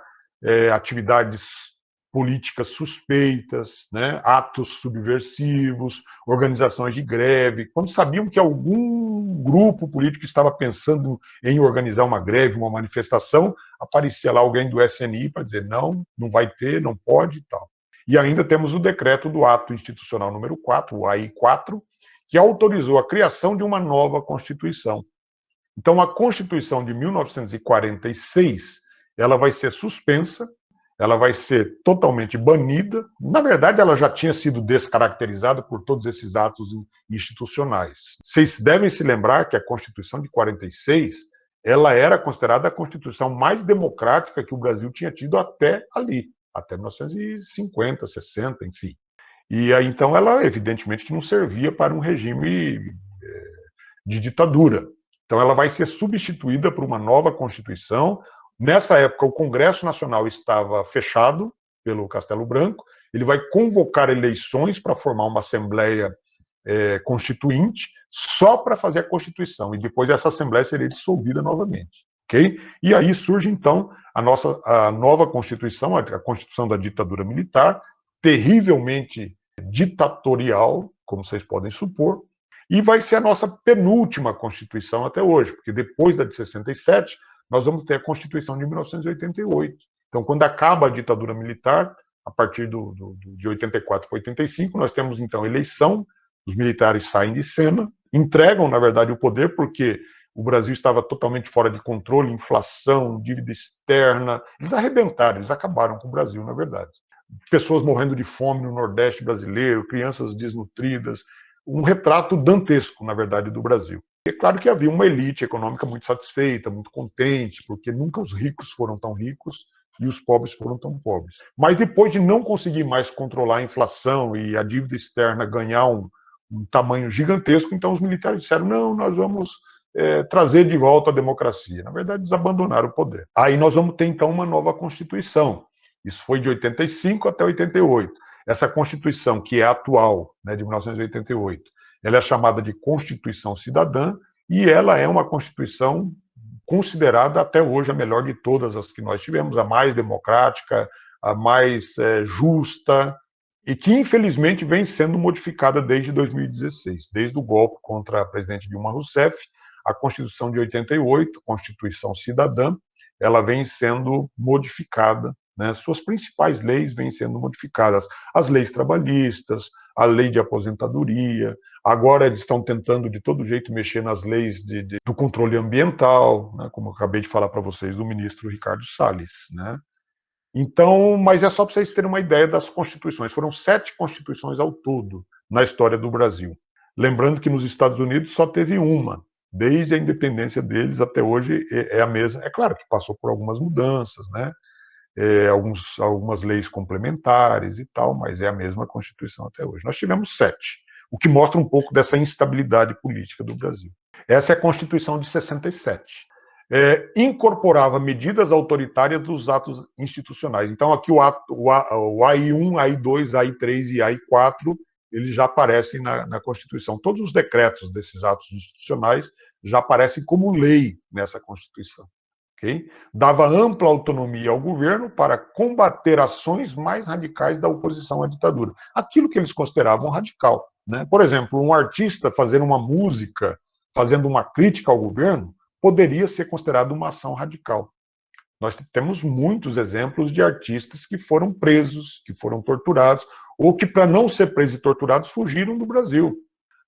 atividades políticas suspeitas, né, atos subversivos, organizações de greve. Quando sabiam que algum grupo político estava pensando em organizar uma greve, uma manifestação, aparecia lá alguém do SNI para dizer não, não vai ter, não pode e tal. E ainda temos o decreto do Ato Institucional número 4, o AI-4, que autorizou a criação de uma nova Constituição. Então, a Constituição de 1946, ela vai ser suspensa, ela vai ser totalmente banida. Na verdade, ela já tinha sido descaracterizada por todos esses atos institucionais. Vocês devem se lembrar que a Constituição de 46, ela era considerada a Constituição mais democrática que o Brasil tinha tido até ali, até 1950, 60, enfim. E aí, então, ela, evidentemente, que não servia para um regime de ditadura. Então, ela vai ser substituída por uma nova Constituição. Nessa época, o Congresso Nacional estava fechado pelo Castelo Branco. Ele vai convocar eleições para formar uma Assembleia Constituinte só para fazer a Constituição. E depois essa Assembleia seria dissolvida novamente. Okay? E aí surge, então, a nova Constituição, a Constituição da ditadura militar, terrivelmente ditatorial, como vocês podem supor, e vai ser a nossa penúltima Constituição até hoje, porque depois da de 67, nós vamos ter a Constituição de 1988. Então, quando acaba a ditadura militar, a partir de 84 para 85, nós temos, então, eleição, os militares saem de cena, entregam, na verdade, o poder, porque o Brasil estava totalmente fora de controle, inflação, dívida externa, eles arrebentaram, eles acabaram com o Brasil, na verdade. Pessoas morrendo de fome no Nordeste brasileiro, crianças desnutridas, um retrato dantesco, na verdade, do Brasil. É claro que havia uma elite econômica muito satisfeita, muito contente, porque nunca os ricos foram tão ricos e os pobres foram tão pobres. Mas depois de não conseguir mais controlar a inflação e a dívida externa ganhar um tamanho gigantesco, então os militares disseram, não, nós vamos trazer de volta a democracia. Na verdade, eles abandonaram o poder. Aí nós vamos ter, então, uma nova Constituição. Isso foi de 85 até 88. Essa Constituição, que é atual, né, de 1988, ela é chamada de Constituição Cidadã e ela é uma Constituição considerada até hoje a melhor de todas as que nós tivemos, a mais democrática, a mais justa, e que infelizmente vem sendo modificada desde 2016, desde o golpe contra a presidente Dilma Rousseff, a Constituição de 88, Constituição Cidadã, ela vem sendo modificada, né? Suas principais leis vêm sendo modificadas, as leis trabalhistas, a lei de aposentadoria, agora eles estão tentando de todo jeito mexer nas leis do controle ambiental, né? Como eu acabei de falar para vocês, do ministro Ricardo Salles, né? Então, mas é só para vocês terem uma ideia das constituições. Foram 7 constituições ao todo na história do Brasil. Lembrando que nos Estados Unidos só teve uma. Desde a independência deles até hoje é a mesma. É claro que passou por algumas mudanças, né? Algumas leis complementares e tal, mas é a mesma Constituição até hoje. Nós tivemos 7, o que mostra um pouco dessa instabilidade política do Brasil. Essa é a Constituição de 67. Incorporava medidas autoritárias dos atos institucionais. Então, aqui o AI1, AI2, AI3 e AI4, eles já aparecem na Constituição. Todos os decretos desses atos institucionais já aparecem como lei nessa Constituição. Okay? Dava ampla autonomia ao governo para combater ações mais radicais da oposição à ditadura. Aquilo que eles consideravam radical. Né? Por exemplo, um artista fazendo uma música, fazendo uma crítica ao governo, poderia ser considerado uma ação radical. Nós temos muitos exemplos de artistas que foram presos, que foram torturados, ou que, para não ser presos e torturados, fugiram do Brasil.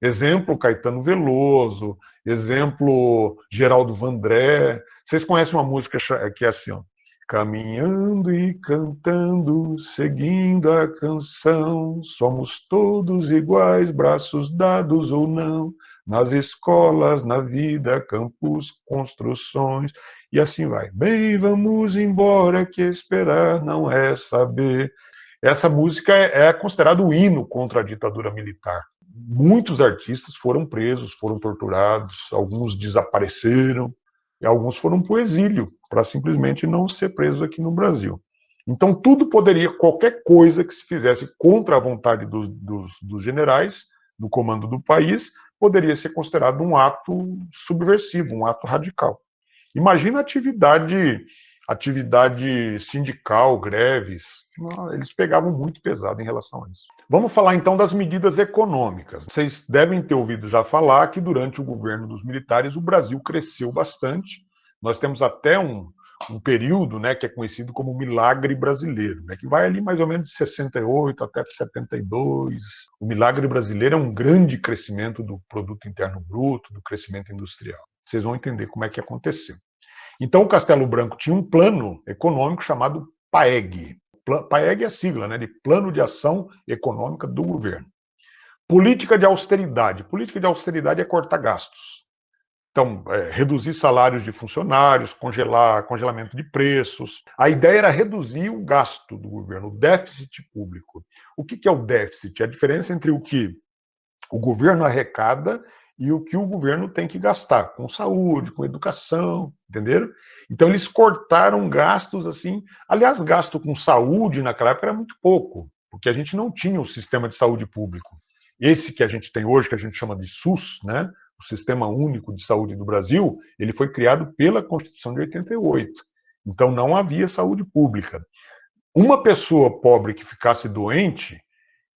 Exemplo, Caetano Veloso, exemplo, Geraldo Vandré. Vocês conhecem uma música que é assim, ó. Caminhando e cantando, seguindo a canção, somos todos iguais, braços dados ou não, nas escolas, na vida, campos, construções, e assim vai. Bem, vamos embora, que esperar não é saber. Essa música é considerada o hino contra a ditadura militar. Muitos artistas foram presos, foram torturados, alguns desapareceram, e alguns foram para o exílio, para simplesmente não ser presos aqui no Brasil. Então, tudo poderia, qualquer coisa que se fizesse contra a vontade dos generais, no comando do país, poderia ser considerado um ato subversivo, um ato radical. Imagina a atividade sindical, greves, eles pegavam muito pesado em relação a isso. Vamos falar então das medidas econômicas. Vocês devem ter ouvido já falar que durante o governo dos militares o Brasil cresceu bastante. Nós temos até um período, né, que é conhecido como milagre brasileiro, né, que vai ali mais ou menos de 68 até 72. O milagre brasileiro é um grande crescimento do produto interno bruto, do crescimento industrial. Vocês vão entender como é que aconteceu. Então, o Castelo Branco tinha um plano econômico chamado PAEG. PAEG é a sigla, né, de Plano de Ação Econômica do Governo. Política de austeridade. Política de austeridade é cortar gastos. Então, reduzir salários de funcionários, congelamento de preços. A ideia era reduzir o gasto do governo, o déficit público. O que é o déficit? É a diferença entre o que o governo arrecada e o que o governo tem que gastar, com saúde, com educação, entenderam? Então eles cortaram gastos assim. Aliás, gasto com saúde naquela época era muito pouco, porque a gente não tinha o sistema de saúde público. Esse que a gente tem hoje, que a gente chama de SUS, né? O Sistema Único de Saúde do Brasil, ele foi criado pela Constituição de 88. Então não havia saúde pública. Uma pessoa pobre que ficasse doente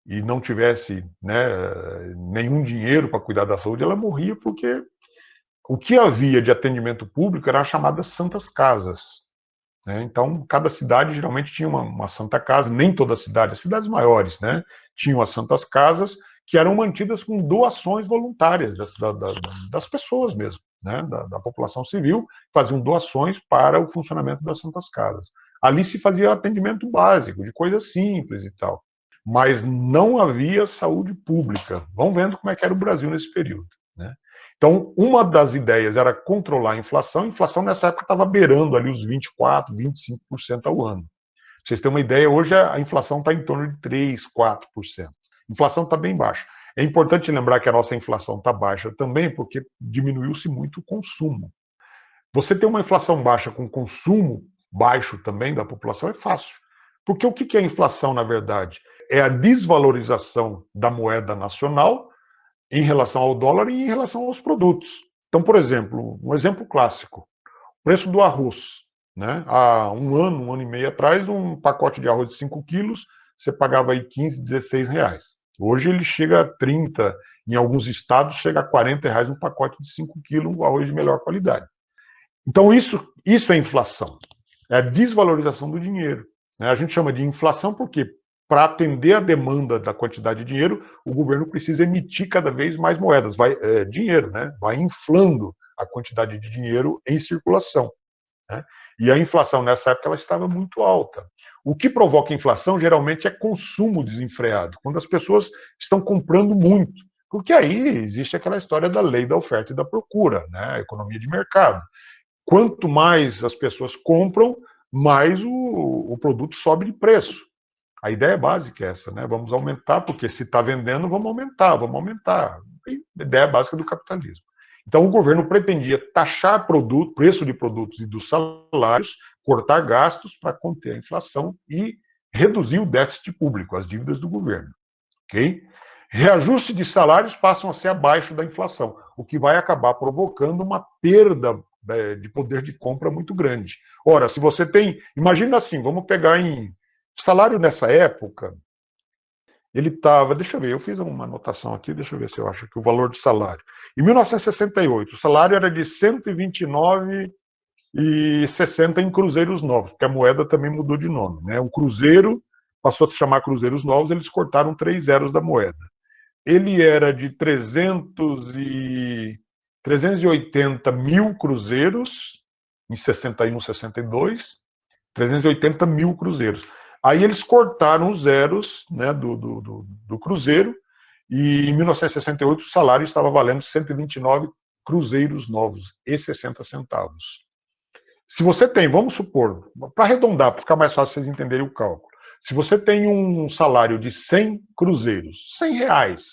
e não tivesse, né, nenhum dinheiro para cuidar da saúde, ela morria porque o que havia de atendimento público era as chamadas santas casas. Né? Então, cada cidade geralmente tinha uma santa casa, nem toda cidade, as cidades maiores, né, tinham as santas casas que eram mantidas com doações voluntárias das pessoas mesmo, né, da população civil, faziam doações para o funcionamento das santas casas. Ali se fazia atendimento básico, de coisas simples e tal. Mas não havia saúde pública. Vão vendo como é que era o Brasil nesse período. Né? Então, uma das ideias era controlar a inflação. A inflação nessa época estava beirando ali os 24%, 25% ao ano. Pra vocês terem uma ideia, hoje a inflação está em torno de 3%, 4%. A inflação está bem baixa. É importante lembrar que a nossa inflação está baixa também porque diminuiu-se muito o consumo. Você ter uma inflação baixa com consumo baixo também da população é fácil. Porque o que é a inflação, na verdade? É a desvalorização da moeda nacional em relação ao dólar e em relação aos produtos. Então, por exemplo, um exemplo clássico, o preço do arroz. Né? Há um ano e meio atrás, um pacote de arroz de 5 quilos você pagava aí 15, 16 reais. Hoje ele chega a 30, em alguns estados chega a 40 reais um pacote de 5 quilos, um arroz de melhor qualidade. Então isso é inflação, é a desvalorização do dinheiro. Né? A gente chama de inflação porque, para atender a demanda da quantidade de dinheiro, o governo precisa emitir cada vez mais moedas, dinheiro, né? Vai inflando a quantidade de dinheiro em circulação. Né? E a inflação nessa época ela estava muito alta. O que provoca inflação geralmente é consumo desenfreado, quando as pessoas estão comprando muito. Porque aí existe aquela história da lei da oferta e da procura, né? A economia de mercado. Quanto mais as pessoas compram, mais o produto sobe de preço. A ideia básica é essa, né? Vamos aumentar, porque se está vendendo, vamos aumentar, vamos aumentar. A ideia básica do capitalismo. Então, o governo pretendia taxar preço de produtos e dos salários, cortar gastos para conter a inflação e reduzir o déficit público, as dívidas do governo. Okay? Reajuste de salários passam a ser abaixo da inflação, o que vai acabar provocando uma perda de poder de compra muito grande. Ora, se você tem. Imagina assim, vamos pegar em. Salário nessa época, ele estava. Deixa eu ver, eu fiz uma anotação aqui, deixa eu ver se eu acho que o valor de salário. Em 1968, o salário era de R$ 129,60 em cruzeiros novos, porque a moeda também mudou de nome. Né? O cruzeiro passou a se chamar cruzeiros novos, eles cortaram 3 zeros da moeda. Ele era de 380 mil cruzeiros, em 61, 62, 380 mil cruzeiros. Aí eles cortaram os zeros, né, do cruzeiro, e em 1968 o salário estava valendo 129 cruzeiros novos e 60 centavos. Se você tem, vamos supor, para arredondar, para ficar mais fácil vocês entenderem o cálculo, se você tem um salário de 100 cruzeiros, 100 reais,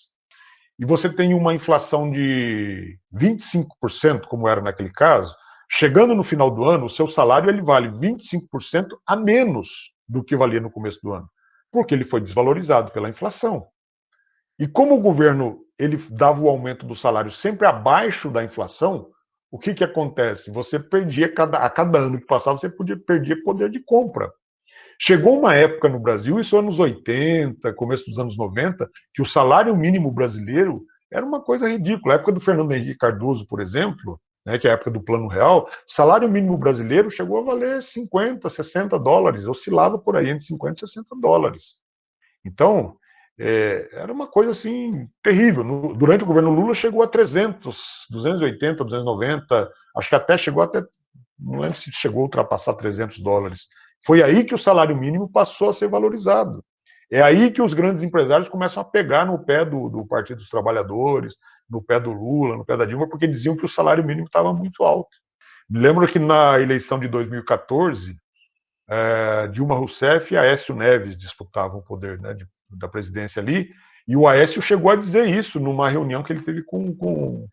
e você tem uma inflação de 25%, como era naquele caso, chegando no final do ano, o seu salário ele vale 25% a menos do que valia no começo do ano, porque ele foi desvalorizado pela inflação. E como o governo ele dava o aumento do salário sempre abaixo da inflação, o que acontece? Você perdia, a cada ano que passava, você perdia poder de compra. Chegou uma época no Brasil, isso anos 80, começo dos anos 90, que o salário mínimo brasileiro era uma coisa ridícula. A época do Fernando Henrique Cardoso, por exemplo, né, que é a época do Plano Real, salário mínimo brasileiro chegou a valer 50, 60 dólares, oscilava por aí entre 50 e 60 dólares. Então, era uma coisa assim terrível. Durante o governo Lula chegou a 300, 280, 290, acho que até chegou até, não lembro se chegou a ultrapassar 300 dólares. Foi aí que o salário mínimo passou a ser valorizado. É aí que os grandes empresários começam a pegar no pé do Partido dos Trabalhadores, no pé do Lula, no pé da Dilma, porque diziam que o salário mínimo estava muito alto. Me lembro que na eleição de 2014, Dilma Rousseff e Aécio Neves disputavam o poder, né, da presidência ali, e o Aécio chegou a dizer isso numa reunião que ele teve com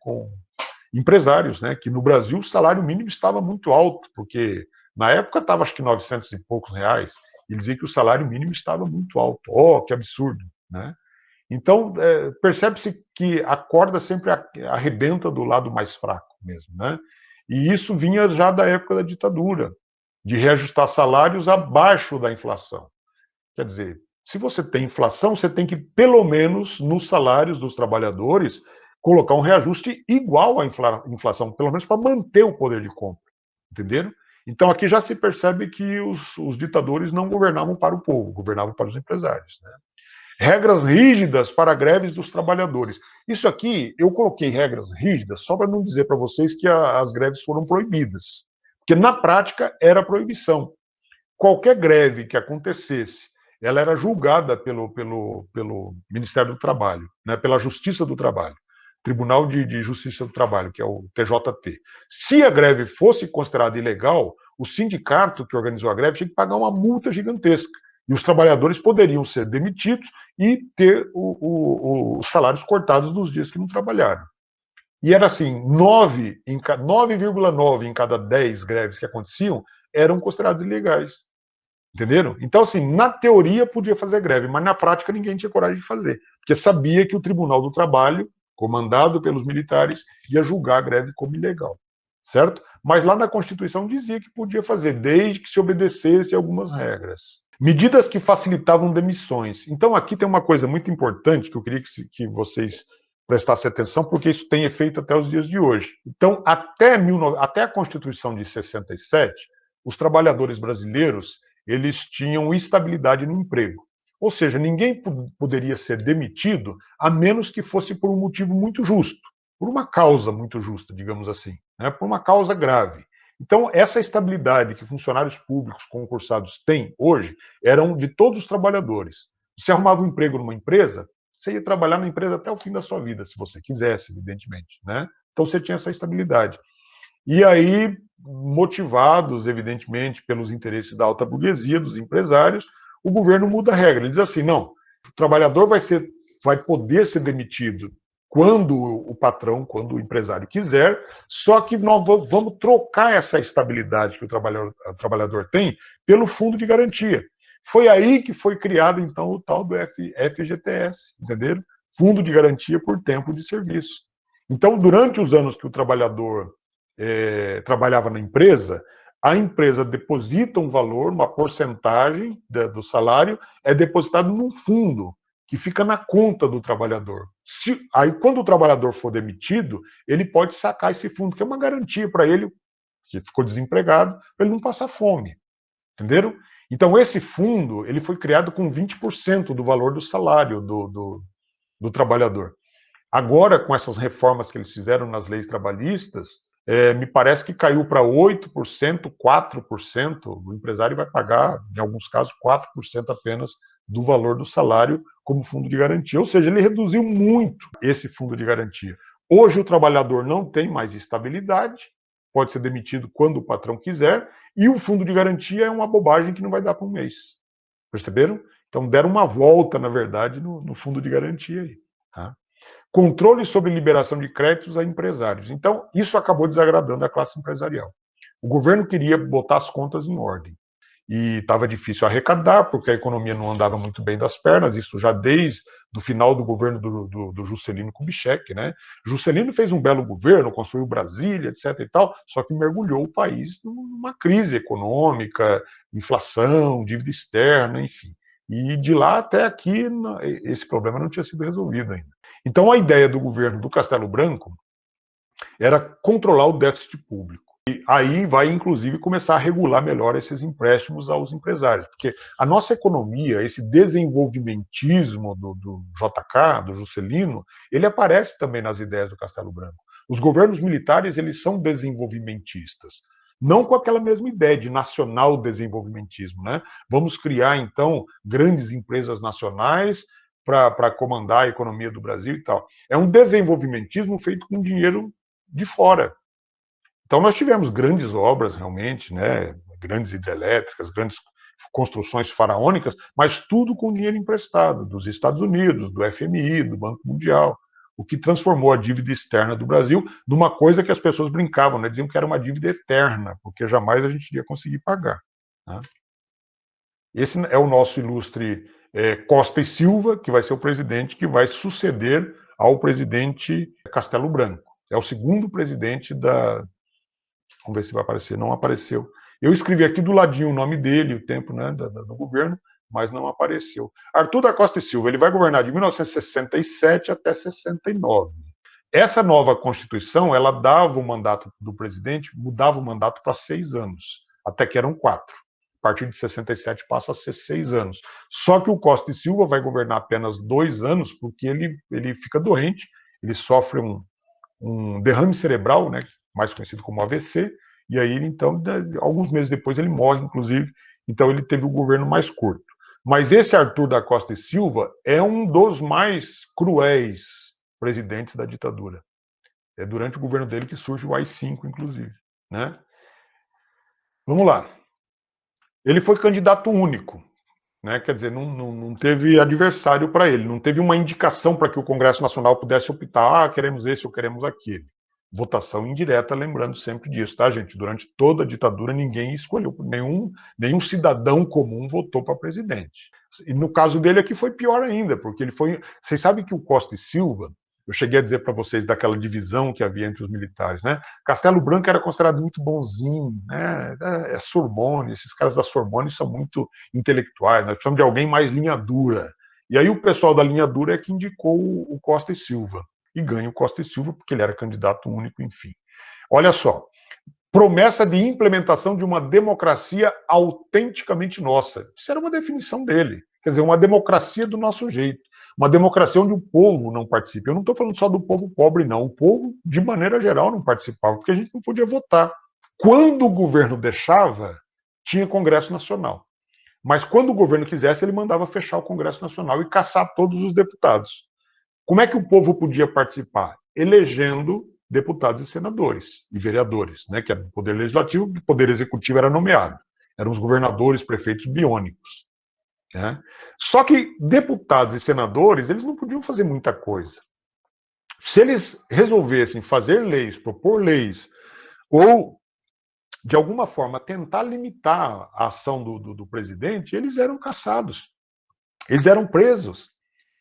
empresários, né, que no Brasil o salário mínimo estava muito alto, porque na época estava acho que 900 e poucos reais, e ele dizia que o salário mínimo estava muito alto. Oh, que absurdo, né? Então, percebe-se que a corda sempre arrebenta do lado mais fraco mesmo, né? E isso vinha já da época da ditadura, de reajustar salários abaixo da inflação. Quer dizer, se você tem inflação, você tem que, pelo menos nos salários dos trabalhadores, colocar um reajuste igual à inflação, pelo menos para manter o poder de compra. Entenderam? Então aqui já se percebe que os ditadores não governavam para o povo, governavam para os empresários. Né? Regras rígidas para greves dos trabalhadores. Isso aqui, eu coloquei regras rígidas só para não dizer para vocês que as greves foram proibidas. Porque na prática era proibição. Qualquer greve que acontecesse, ela era julgada pelo Ministério do Trabalho, né, pela Justiça do Trabalho. Tribunal de Justiça do Trabalho, que é o TJT. Se a greve fosse considerada ilegal, o sindicato que organizou a greve tinha que pagar uma multa gigantesca. E os trabalhadores poderiam ser demitidos e ter os salários cortados nos dias que não trabalharam. E era assim, 9,9 em cada 10 greves que aconteciam eram considerados ilegais. Entenderam? Então, assim, na teoria podia fazer greve, mas na prática ninguém tinha coragem de fazer. Porque sabia que o Tribunal do Trabalho, comandado pelos militares, ia julgar a greve como ilegal. Certo? Mas lá na Constituição dizia que podia fazer, desde que se obedecesse algumas regras. Medidas que facilitavam demissões. Então, aqui tem uma coisa muito importante que eu queria que vocês prestassem atenção, porque isso tem efeito até os dias de hoje. Então, até a Constituição de 67, os trabalhadores brasileiros eles tinham estabilidade no emprego. Ou seja, ninguém poderia ser demitido a menos que fosse por um motivo muito justo, por uma causa muito justa, digamos assim, né? Por uma causa grave. Então, essa estabilidade que funcionários públicos concursados têm hoje eram de todos os trabalhadores. Você arrumava um emprego numa empresa, você ia trabalhar na empresa até o fim da sua vida, se você quisesse, evidentemente, né? Então você tinha essa estabilidade. E aí, motivados, evidentemente, pelos interesses da alta burguesia, dos empresários, o governo muda a regra. Ele diz assim: não, o trabalhador vai poder ser demitido quando o patrão, quando o empresário quiser, só que nós vamos trocar essa estabilidade que o trabalhador tem pelo fundo de garantia. Foi aí que foi criado, então, o tal do FGTS, entenderam? Fundo de Garantia por Tempo de Serviço. Então, durante os anos que o trabalhador trabalhava na empresa, a empresa deposita um valor, uma porcentagem do salário, é depositado num fundo que fica na conta do trabalhador. Aí, quando o trabalhador for demitido, ele pode sacar esse fundo, que é uma garantia para ele, que ficou desempregado, para ele não passar fome. Entenderam? Então, esse fundo ele foi criado com 20% do valor do salário do trabalhador. Agora, com essas reformas que eles fizeram nas leis trabalhistas, me parece que caiu para 8%, 4%. O empresário vai pagar, em alguns casos, 4% apenas do valor do salário como fundo de garantia. Ou seja, ele reduziu muito esse fundo de garantia. Hoje o trabalhador não tem mais estabilidade, pode ser demitido quando o patrão quiser, e o fundo de garantia é uma bobagem que não vai dar para um mês. Perceberam? Então deram uma volta, na verdade, no fundo de garantia aí. Tá? Controle sobre liberação de créditos a empresários. Então, isso acabou desagradando a classe empresarial. O governo queria botar as contas em ordem. E estava difícil arrecadar, porque a economia não andava muito bem das pernas, isso já desde o final do governo do Juscelino Kubitschek, né? Juscelino fez um belo governo, construiu Brasília, etc. e tal, só que mergulhou o país numa crise econômica, inflação, dívida externa, enfim. E de lá até aqui, esse problema não tinha sido resolvido ainda. Então, a ideia do governo do Castelo Branco era controlar o déficit público. E aí vai, inclusive, começar a regular melhor esses empréstimos aos empresários. Porque a nossa economia, esse desenvolvimentismo do JK, do Juscelino, ele aparece também nas ideias do Castelo Branco. Os governos militares, eles são desenvolvimentistas. Não com aquela mesma ideia de nacional desenvolvimentismo, né? Vamos criar, então, grandes empresas nacionais para comandar a economia do Brasil e tal. É um desenvolvimentismo feito com dinheiro de fora. Então nós tivemos grandes obras realmente, né, grandes hidrelétricas, grandes construções faraônicas, mas tudo com dinheiro emprestado dos Estados Unidos, do FMI, do Banco Mundial, o que transformou a dívida externa do Brasil numa coisa que as pessoas brincavam, né, diziam que era uma dívida eterna, porque jamais a gente iria conseguir pagar. Né? Esse é o nosso ilustre Costa e Silva, que vai ser o presidente que vai suceder ao presidente Castelo Branco. É o segundo presidente da, vamos ver se vai aparecer. Não apareceu. Eu escrevi aqui do ladinho o nome dele, o tempo, né, do governo, mas não apareceu. Arthur da Costa e Silva, ele vai governar de 1967 até 69. Essa nova Constituição, ela dava o mandato do presidente, mudava o mandato para 6 anos, até que eram 4. A partir de 67 passa a ser 6 anos. Só que o Costa e Silva vai governar apenas 2 anos, porque ele fica doente, ele sofre um derrame cerebral, né, mais conhecido como AVC, e aí, então, alguns meses depois ele morre, inclusive, então ele teve o governo mais curto. Mas esse Arthur da Costa e Silva é um dos mais cruéis presidentes da ditadura. É durante o governo dele que surge o AI-5, inclusive. Né? Vamos lá. Ele foi candidato único, né? Quer dizer, não teve adversário para ele, não teve uma indicação para que o Congresso Nacional pudesse optar, queremos esse ou queremos aquele. Votação indireta, lembrando sempre disso, tá, gente? Durante toda a ditadura, ninguém escolheu, nenhum cidadão comum votou para presidente. E no caso dele aqui foi pior ainda, porque ele foi. Vocês sabem que o Costa e Silva, eu cheguei a dizer para vocês daquela divisão que havia entre os militares, né? Castelo Branco era considerado muito bonzinho, né? É Sorbonne, esses caras da Sorbonne são muito intelectuais, nós precisamos de alguém mais linha dura. E aí o pessoal da linha dura é que indicou o Costa e Silva. E ganha o Costa e Silva porque ele era candidato único, enfim. Olha só, promessa de implementação de uma democracia autenticamente nossa. Isso era uma definição dele. Quer dizer, uma democracia do nosso jeito. Uma democracia onde o povo não participa. Eu não estou falando só do povo pobre, não. O povo, de maneira geral, não participava, porque a gente não podia votar. Quando o governo deixava, tinha Congresso Nacional. Mas quando o governo quisesse, ele mandava fechar o Congresso Nacional e caçar todos os deputados. Como é que o povo podia participar? Elegendo deputados e senadores e vereadores, né, que era o poder legislativo, o poder executivo era nomeado. Eram os governadores, prefeitos biônicos. Né? Só que deputados e senadores, eles não podiam fazer muita coisa. Se eles resolvessem fazer leis, propor leis, ou de alguma forma tentar limitar a ação do presidente, eles eram caçados. Eles eram presos.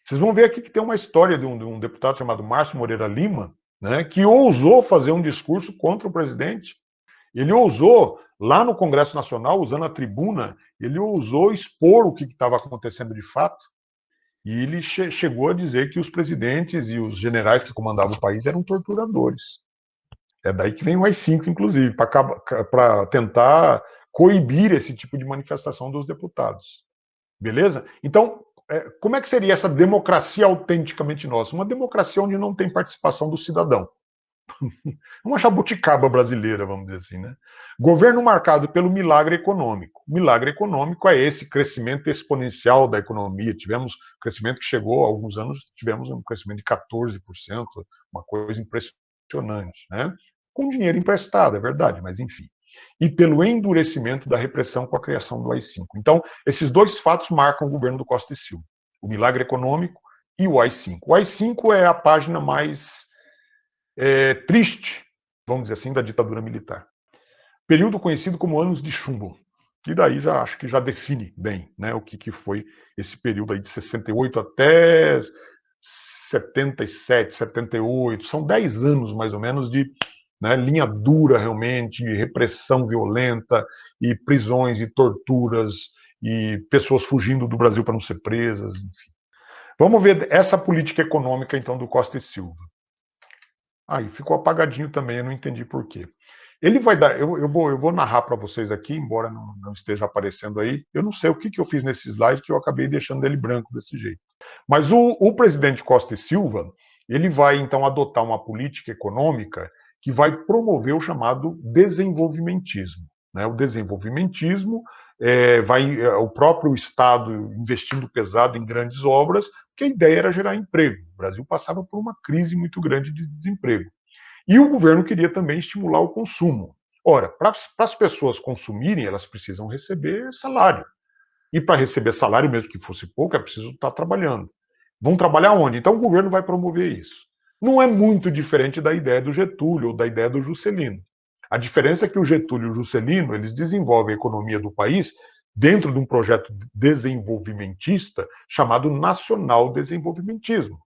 Vocês vão ver aqui que tem uma história de um deputado chamado Márcio Moreira Lima, né, que ousou fazer um discurso contra o presidente. Ele ousou, lá no Congresso Nacional, usando a tribuna, ele ousou expor o que estava acontecendo de fato. E ele chegou a dizer que os presidentes e os generais que comandavam o país eram torturadores. É daí que vem o AI-5, inclusive, para tentar coibir esse tipo de manifestação dos deputados. Beleza? Então, como é que seria essa democracia autenticamente nossa? Uma democracia onde não tem participação do cidadão. Uma jabuticaba brasileira, vamos dizer assim, né? Governo marcado pelo milagre econômico. O milagre econômico é esse crescimento exponencial da economia. Tivemos crescimento que chegou, há alguns anos, tivemos um crescimento de 14%, uma coisa impressionante, né? Com dinheiro emprestado, é verdade, mas enfim. E pelo endurecimento da repressão com a criação do AI-5. Então, esses dois fatos marcam o governo do Costa e Silva. O milagre econômico e o AI-5. O AI-5 é a página mais triste, vamos dizer assim, da ditadura militar. Período conhecido como Anos de Chumbo. E daí já acho que já define bem, né, o que foi esse período aí de 68 até 77, 78. São 10 anos, mais ou menos, de linha dura, realmente, repressão violenta, e prisões, e torturas, e pessoas fugindo do Brasil para não ser presas, enfim. Vamos ver essa política econômica, então, do Costa e Silva. Aí ficou apagadinho também, eu não entendi por quê. Ele vai dar, eu vou narrar para vocês aqui, embora não esteja aparecendo aí. Eu não sei o que eu fiz nesse slide que eu acabei deixando ele branco desse jeito. Mas o presidente Costa e Silva, ele vai então adotar uma política econômica que vai promover o chamado desenvolvimentismo. Né? O desenvolvimentismo o próprio Estado investindo pesado em grandes obras, porque a ideia era gerar emprego. O Brasil passava por uma crise muito grande de desemprego. E o governo queria também estimular o consumo. Ora, para as pessoas consumirem, elas precisam receber salário. E para receber salário, mesmo que fosse pouco, é preciso estar trabalhando. Vão trabalhar onde? Então o governo vai promover isso. Não é muito diferente da ideia do Getúlio ou da ideia do Juscelino. A diferença é que o Getúlio e o Juscelino, eles desenvolvem a economia do país dentro de um projeto desenvolvimentista chamado nacional desenvolvimentismo.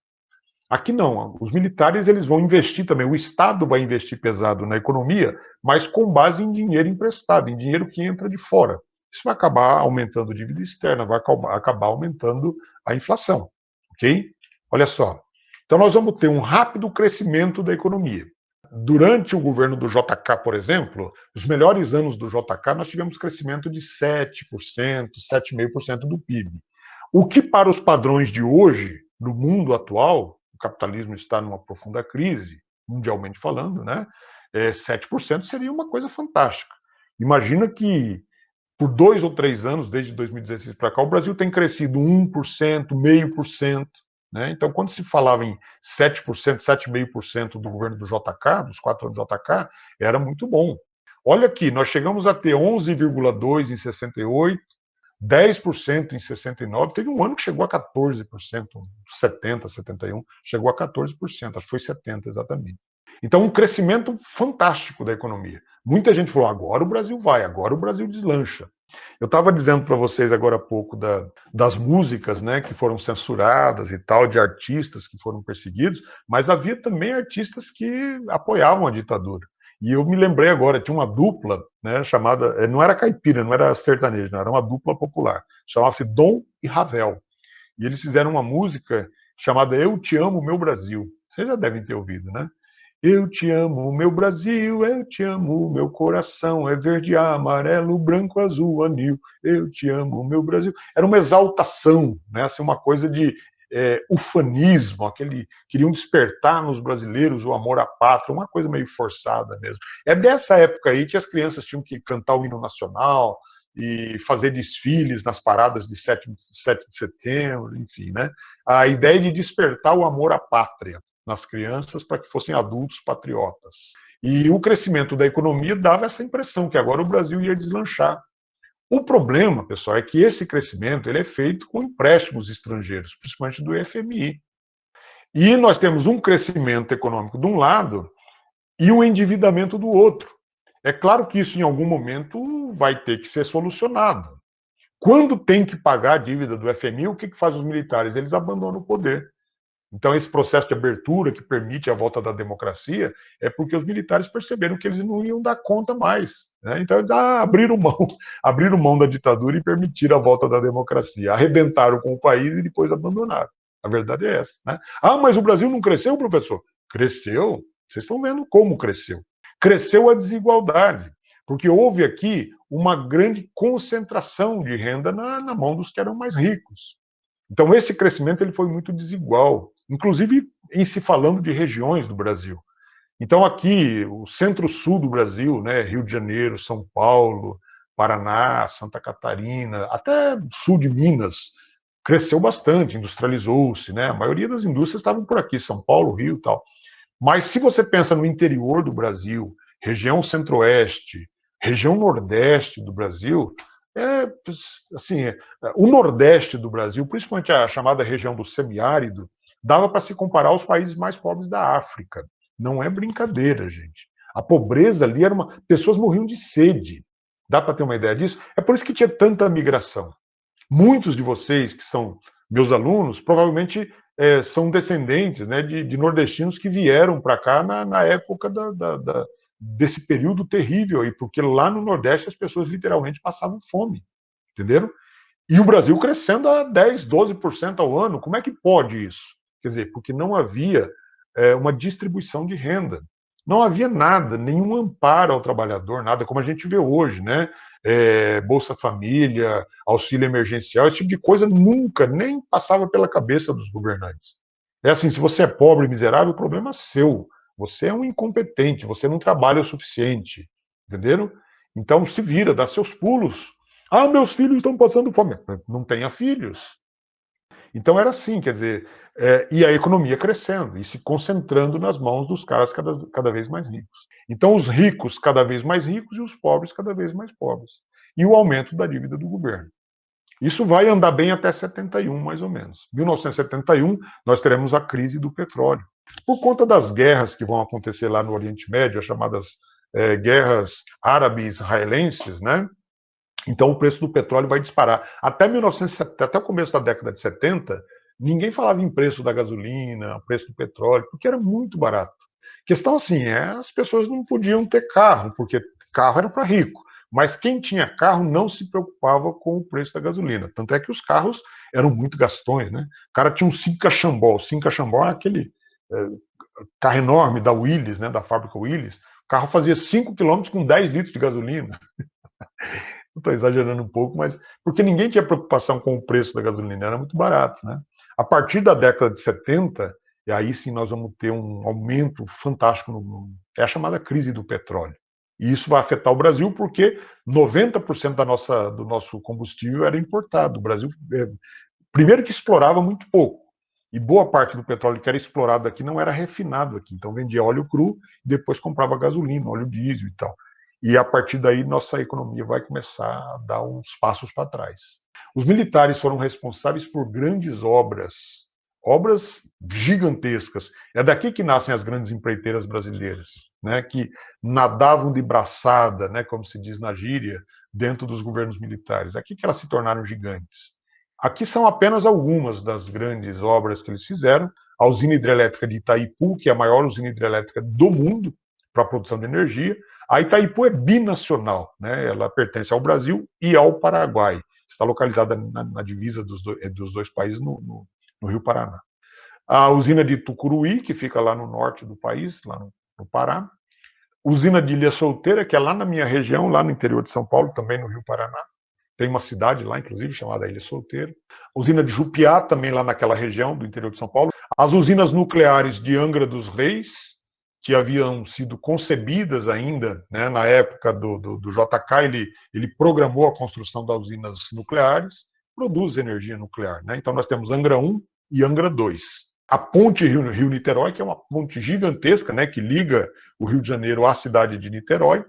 Aqui não, os militares eles vão investir também, o Estado vai investir pesado na economia, mas com base em dinheiro emprestado, em dinheiro que entra de fora. Isso vai acabar aumentando a dívida externa, vai acabar aumentando a inflação, ok? Olha só, então nós vamos ter um rápido crescimento da economia. Durante o governo do JK, por exemplo, os melhores anos do JK, nós tivemos crescimento de 7%, 7,5% do PIB. O que para os padrões de hoje, no mundo atual, o capitalismo está numa profunda crise, mundialmente falando, né? 7% seria uma coisa fantástica. Imagina que por 2 ou 3 anos, desde 2016 para cá, o Brasil tem crescido 1%, 0,5%. Né? Então, quando se falava em 7%, 7,5% do governo do JK, dos 4 anos do JK, era muito bom. Olha aqui, nós chegamos a ter 11,2% em 68%, 10% em 69%, teve um ano que chegou a 14%, 70%, 71%, chegou a 14%, acho que foi 70% exatamente. Então, um crescimento fantástico da economia. Muita gente falou, agora o Brasil vai, agora o Brasil deslancha. Eu estava dizendo para vocês agora há pouco das músicas, né, que foram censuradas e tal, de artistas que foram perseguidos, mas havia também artistas que apoiavam a ditadura. E eu me lembrei agora, tinha uma dupla, né, chamada, não era caipira, não era sertanejo, não, era uma dupla popular, chamava-se Dom e Ravel. E eles fizeram uma música chamada Eu Te Amo, Meu Brasil. Vocês já devem ter ouvido, né? Eu te amo, meu Brasil, eu te amo, meu coração é verde, amarelo, branco, azul, anil. Eu te amo, meu Brasil. Era uma exaltação, né? Assim, uma coisa de ufanismo, queriam despertar nos brasileiros o amor à pátria, uma coisa meio forçada mesmo. É dessa época aí que as crianças tinham que cantar o hino nacional e fazer desfiles nas paradas de 7 de setembro, enfim, né? A ideia de despertar o amor à pátria nas crianças para que fossem adultos patriotas. E o crescimento da economia dava essa impressão que agora o Brasil ia deslanchar. O problema, pessoal, é que esse crescimento ele é feito com empréstimos estrangeiros, principalmente do FMI. E nós temos um crescimento econômico de um lado e um endividamento do outro. É claro que isso em algum momento vai ter que ser solucionado. Quando tem que pagar a dívida do FMI, o que faz os militares? Eles abandonam o poder. Então, esse processo de abertura que permite a volta da democracia é porque os militares perceberam que eles não iam dar conta mais. Né? Então, eles abriram mão da ditadura e permitiram a volta da democracia. Arrebentaram com o país e depois abandonaram. A verdade é essa. Né? Ah, mas o Brasil não cresceu, professor? Cresceu. Vocês estão vendo como cresceu. Cresceu a desigualdade, porque houve aqui uma grande concentração de renda na mão dos que eram mais ricos. Então, esse crescimento ele foi muito desigual, inclusive em se falando de regiões do Brasil. Então, aqui, o centro-sul do Brasil, né, Rio de Janeiro, São Paulo, Paraná, Santa Catarina, até sul de Minas, cresceu bastante, industrializou-se, né? A maioria das indústrias estavam por aqui, São Paulo, Rio e tal. Mas se você pensa no interior do Brasil, região centro-oeste, região nordeste do Brasil, é, assim, o nordeste do Brasil, principalmente a chamada região do semiárido, dava para se comparar aos países mais pobres da África. Não é brincadeira, gente. A pobreza ali era uma. Pessoas morriam de sede. Dá para ter uma ideia disso? É por isso que tinha tanta migração. Muitos de vocês que são meus alunos provavelmente são descendentes, né, de nordestinos que vieram para cá na época desse período terrível aí, porque lá no Nordeste as pessoas literalmente passavam fome, entenderam? E o Brasil crescendo a 10, 12% ao ano. Como é que pode isso? Quer dizer, porque não havia uma distribuição de renda. Não havia nada, nenhum amparo ao trabalhador, nada como a gente vê hoje, né? Bolsa Família, auxílio emergencial, esse tipo de coisa nunca nem passava pela cabeça dos governantes. É assim, se você é pobre e miserável, o problema é seu. Você é um incompetente, você não trabalha o suficiente, entenderam? Então se vira, dá seus pulos. Ah, meus filhos estão passando fome. Não tenha filhos. Então era assim, quer dizer, e a economia crescendo e se concentrando nas mãos dos caras cada vez mais ricos. Então os ricos cada vez mais ricos e os pobres cada vez mais pobres. E o aumento da dívida do governo. Isso vai andar bem até 71, mais ou menos. 1971, nós teremos a crise do petróleo. Por conta das guerras que vão acontecer lá no Oriente Médio, as chamadas guerras árabe-israelenses, né? Então o preço do petróleo vai disparar. Até 1970, até o começo da década de 70, ninguém falava em preço da gasolina, preço do petróleo, porque era muito barato. A questão assim as pessoas não podiam ter carro, porque carro era para rico. Mas quem tinha carro não se preocupava com o preço da gasolina. Tanto é que os carros eram muito gastões, né? O cara tinha um Cinca Chambó. O Cinca Chambó é aquele carro enorme da Willys, né? Da fábrica Willys. O carro fazia 5 quilômetros com 10 litros de gasolina. Estou exagerando um pouco, mas porque ninguém tinha preocupação com o preço da gasolina, era muito barato, né? A partir da década de 70, e aí sim nós vamos ter um aumento fantástico no mundo. É a chamada crise do petróleo. E isso vai afetar o Brasil porque 90% do nosso combustível era importado. O Brasil, primeiro que explorava muito pouco, e boa parte do petróleo que era explorado aqui não era refinado aqui. Então vendia óleo cru e depois comprava gasolina, óleo diesel e tal. E a partir daí nossa economia vai começar a dar uns passos para trás. Os militares foram responsáveis por grandes obras, obras gigantescas. É daqui que nascem as grandes empreiteiras brasileiras, né, que nadavam de braçada, né, como se diz na gíria, dentro dos governos militares. Aqui que elas se tornaram gigantes. Aqui são apenas algumas das grandes obras que eles fizeram. A usina hidrelétrica de Itaipu, que é a maior usina hidrelétrica do mundo para a produção de energia. A Itaipu é binacional, né? Ela pertence ao Brasil e ao Paraguai. Está localizada na divisa dos dois países, no Rio Paraná. A usina de Tucuruí, que fica lá no norte do país, lá no Pará. Usina de Ilha Solteira, que é lá na minha região, lá no interior de São Paulo, também no Rio Paraná. Tem uma cidade lá, inclusive, chamada Ilha Solteira. Usina de Jupiá, também lá naquela região do interior de São Paulo. As usinas nucleares de Angra dos Reis, que haviam sido concebidas ainda, né, na época do JK, ele programou a construção das usinas nucleares, produz energia nuclear. Né? Então nós temos Angra 1 e Angra 2. A ponte Rio-Niterói, que é uma ponte gigantesca, né, que liga o Rio de Janeiro à cidade de Niterói,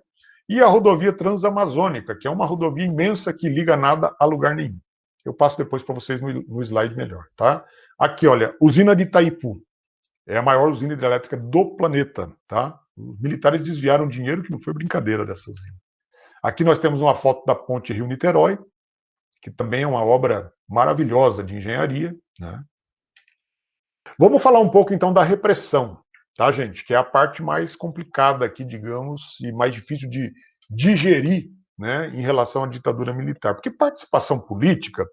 e a rodovia Transamazônica, que é uma rodovia imensa que liga nada a lugar nenhum. Eu passo depois para vocês no slide melhor. Tá? Aqui, olha, usina de Itaipu. É a maior usina hidrelétrica do planeta. Tá? Os militares desviaram dinheiro, que não foi brincadeira dessa usina. Aqui nós temos uma foto da ponte Rio-Niterói, que também é uma obra maravilhosa de engenharia. Né? Vamos falar um pouco, então, da repressão, tá, gente? Que é a parte mais complicada aqui, digamos, e mais difícil de digerir, né, em relação à ditadura militar. Porque participação política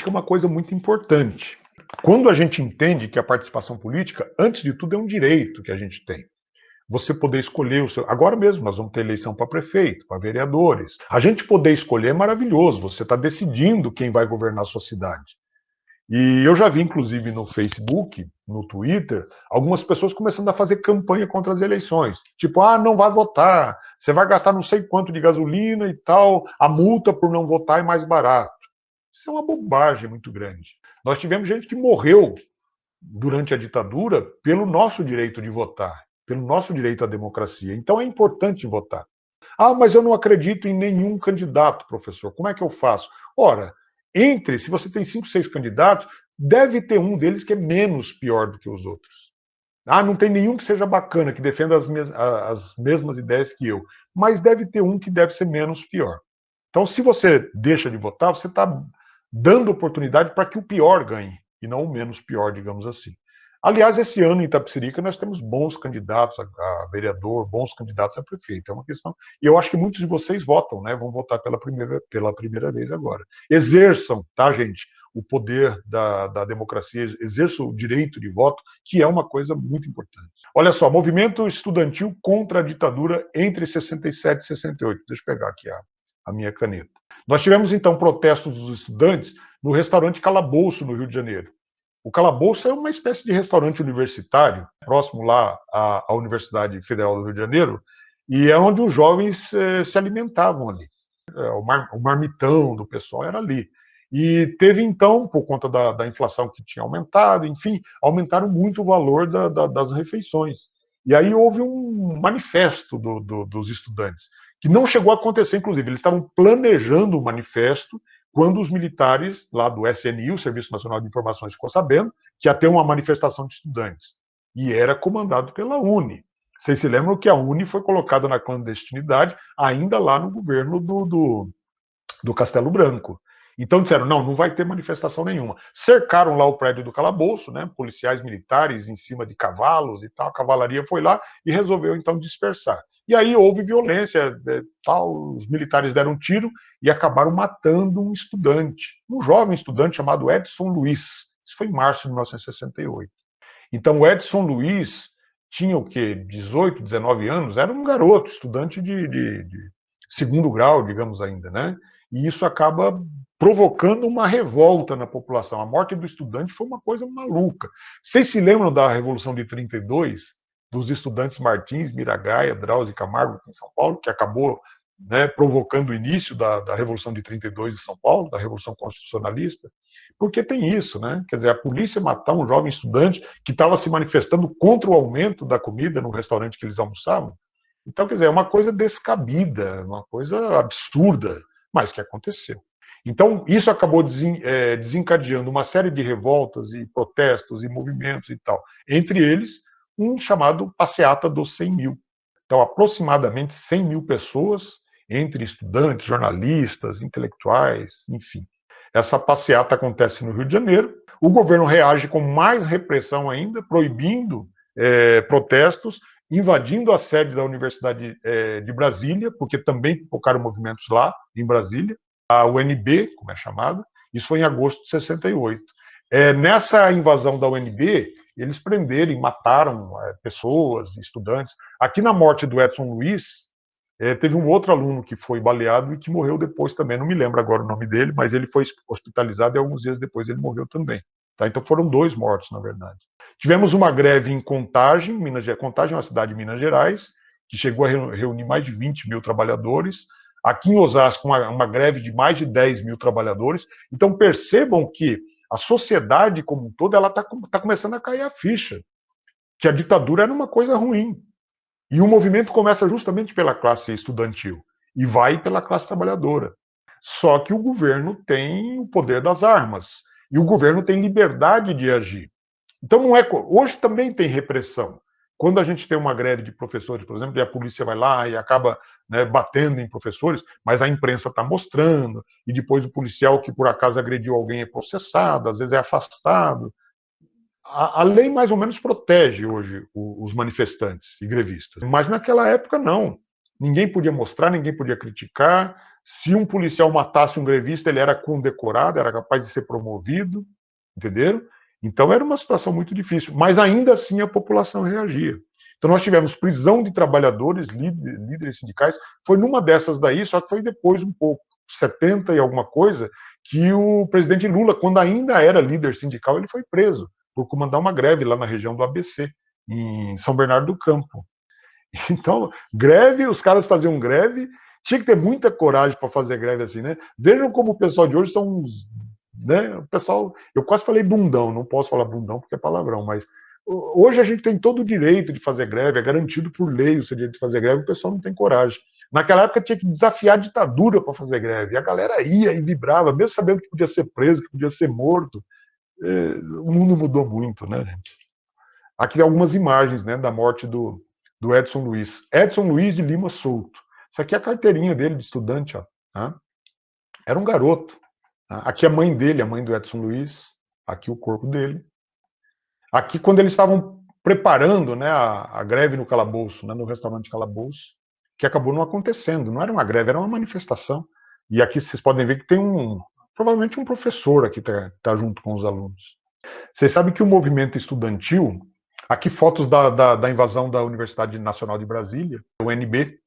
é uma coisa muito importante. Quando a gente entende que a participação política, antes de tudo, é um direito que a gente tem. Você poder escolher o seu... Agora mesmo nós vamos ter eleição para prefeito, para vereadores. A gente poder escolher é maravilhoso. Você está decidindo quem vai governar a sua cidade. E eu já vi, inclusive, no Facebook, no Twitter, algumas pessoas começando a fazer campanha contra as eleições. Tipo, não vai votar, você vai gastar não sei quanto de gasolina e tal, a multa por não votar é mais barato. Isso é uma bobagem muito grande. Nós tivemos gente que morreu durante a ditadura pelo nosso direito de votar, pelo nosso direito à democracia. Então é importante votar. Mas eu não acredito em nenhum candidato, professor. Como é que eu faço? Ora, se você tem 5, 6 candidatos, deve ter um deles que é menos pior do que os outros. Não tem nenhum que seja bacana, que defenda as mesmas ideias que eu. Mas deve ter um que deve ser menos pior. Então, se você deixa de votar, você está dando oportunidade para que o pior ganhe, e não o menos pior, digamos assim. Aliás, esse ano em Itapecerica nós temos bons candidatos a vereador, bons candidatos a prefeito. É uma questão. E eu acho que muitos de vocês votam, né? Vão votar pela primeira vez agora. Exerçam, tá, gente? O poder da democracia, exerçam o direito de voto, que é uma coisa muito importante. Olha só, movimento estudantil contra a ditadura entre 67 e 68. Deixa eu pegar aqui a minha caneta. Nós tivemos, então, protestos dos estudantes no restaurante Calabouço, no Rio de Janeiro. O Calabouço é uma espécie de restaurante universitário, próximo lá à Universidade Federal do Rio de Janeiro, e é onde os jovens se alimentavam ali. O marmitão do pessoal era ali. E teve, então, por conta da inflação que tinha aumentado, enfim, aumentaram muito o valor das refeições. E aí houve um manifesto dos estudantes, que não chegou a acontecer, inclusive. Eles estavam planejando o manifesto quando os militares lá do SNI, o Serviço Nacional de Informações, ficou sabendo que ia ter uma manifestação de estudantes. E era comandado pela UNE. Vocês se lembram que a UNE foi colocada na clandestinidade ainda lá no governo do Castelo Branco. Então disseram, não vai ter manifestação nenhuma. Cercaram lá o prédio do calabouço, né, policiais militares em cima de cavalos e tal, a cavalaria foi lá e resolveu então dispersar. E aí houve violência, tal, os militares deram um tiro e acabaram matando um estudante, um jovem estudante chamado Edson Luiz. Isso foi em março de 1968. Então o Edson Luiz tinha o quê? 18, 19 anos, era um garoto, estudante de segundo grau, digamos ainda, né? E isso acaba provocando uma revolta na população. A morte do estudante foi uma coisa maluca. Vocês se lembram da Revolução de 32, dos estudantes Martins, Miragaia, Drauzio e Camargo aqui em São Paulo, que acabou, né, provocando o início da Revolução de 32 de São Paulo, da Revolução Constitucionalista? Porque tem isso, né? Quer dizer, a polícia matar um jovem estudante que estava se manifestando contra o aumento da comida no restaurante que eles almoçavam. Então, quer dizer, é uma coisa descabida, uma coisa absurda, mas que aconteceu. Então, isso acabou desencadeando uma série de revoltas e protestos e movimentos e tal. Entre eles, um chamado Passeata dos 100 mil. Então, aproximadamente 100 mil pessoas entre estudantes, jornalistas, intelectuais, enfim. Essa passeata acontece no Rio de Janeiro. O governo reage com mais repressão ainda, proibindo protestos, invadindo a sede da Universidade de Brasília, porque também pipocaram movimentos lá, em Brasília, a UNB, como é chamada. Isso foi em agosto de 68. Nessa invasão da UNB, eles prenderam e mataram pessoas, estudantes. Aqui na morte do Edson Luiz, teve um outro aluno que foi baleado e que morreu depois também. Não me lembro agora o nome dele, mas ele foi hospitalizado e alguns dias depois ele morreu também. Tá? Então foram 2 mortos, na verdade. Tivemos uma greve em Contagem, Contagem é uma cidade de Minas Gerais, que chegou a reunir mais de 20 mil trabalhadores. Aqui em Osasco, uma greve de mais de 10 mil trabalhadores. Então percebam que a sociedade como um todo está começando a cair a ficha, que a ditadura era uma coisa ruim. E o movimento começa justamente pela classe estudantil e vai pela classe trabalhadora. Só que o governo tem o poder das armas e o governo tem liberdade de agir. Então não é. Hoje também tem repressão. Quando a gente tem uma greve de professores, por exemplo, e a polícia vai lá e acaba batendo em professores, mas a imprensa está mostrando, e depois o policial que por acaso agrediu alguém é processado, às vezes é afastado. A lei mais ou menos protege hoje os manifestantes e grevistas, mas naquela época não. Ninguém podia mostrar, ninguém podia criticar. Se um policial matasse um grevista, ele era condecorado, era capaz de ser promovido, entenderam? Então era uma situação muito difícil, mas ainda assim a população reagia. Então nós tivemos prisão de trabalhadores, líderes sindicais, foi numa dessas daí, só que foi depois um pouco, 70 e alguma coisa, que o presidente Lula, quando ainda era líder sindical, ele foi preso por comandar uma greve lá na região do ABC, em São Bernardo do Campo. Então, greve, os caras faziam greve, tinha que ter muita coragem para fazer greve assim, né? Vejam como o pessoal de hoje são uns. Né? O pessoal, eu quase falei bundão, não posso falar bundão porque é palavrão, mas hoje a gente tem todo o direito de fazer greve, é garantido por lei o direito de fazer greve, o pessoal não tem coragem. Naquela época tinha que desafiar a ditadura para fazer greve, e a galera ia e vibrava, mesmo sabendo que podia ser preso, que podia ser morto. O mundo mudou muito, né, gente? Aqui tem algumas imagens, né, da morte do Edson Luiz. Edson Luiz de Lima Souto. Isso aqui é a carteirinha dele de estudante, ó. Tá? Era um garoto. Tá? Aqui a mãe dele, a mãe do Edson Luiz. Aqui o corpo dele. Aqui quando eles estavam preparando, né, a greve no Calabouço, né, no restaurante Calabouço, que acabou não acontecendo. Não era uma greve, era uma manifestação. E aqui vocês podem ver que tem provavelmente um professor aqui tá junto com os alunos. Vocês sabem que o movimento estudantil, aqui fotos da invasão da Universidade Nacional de Brasília, o UNB,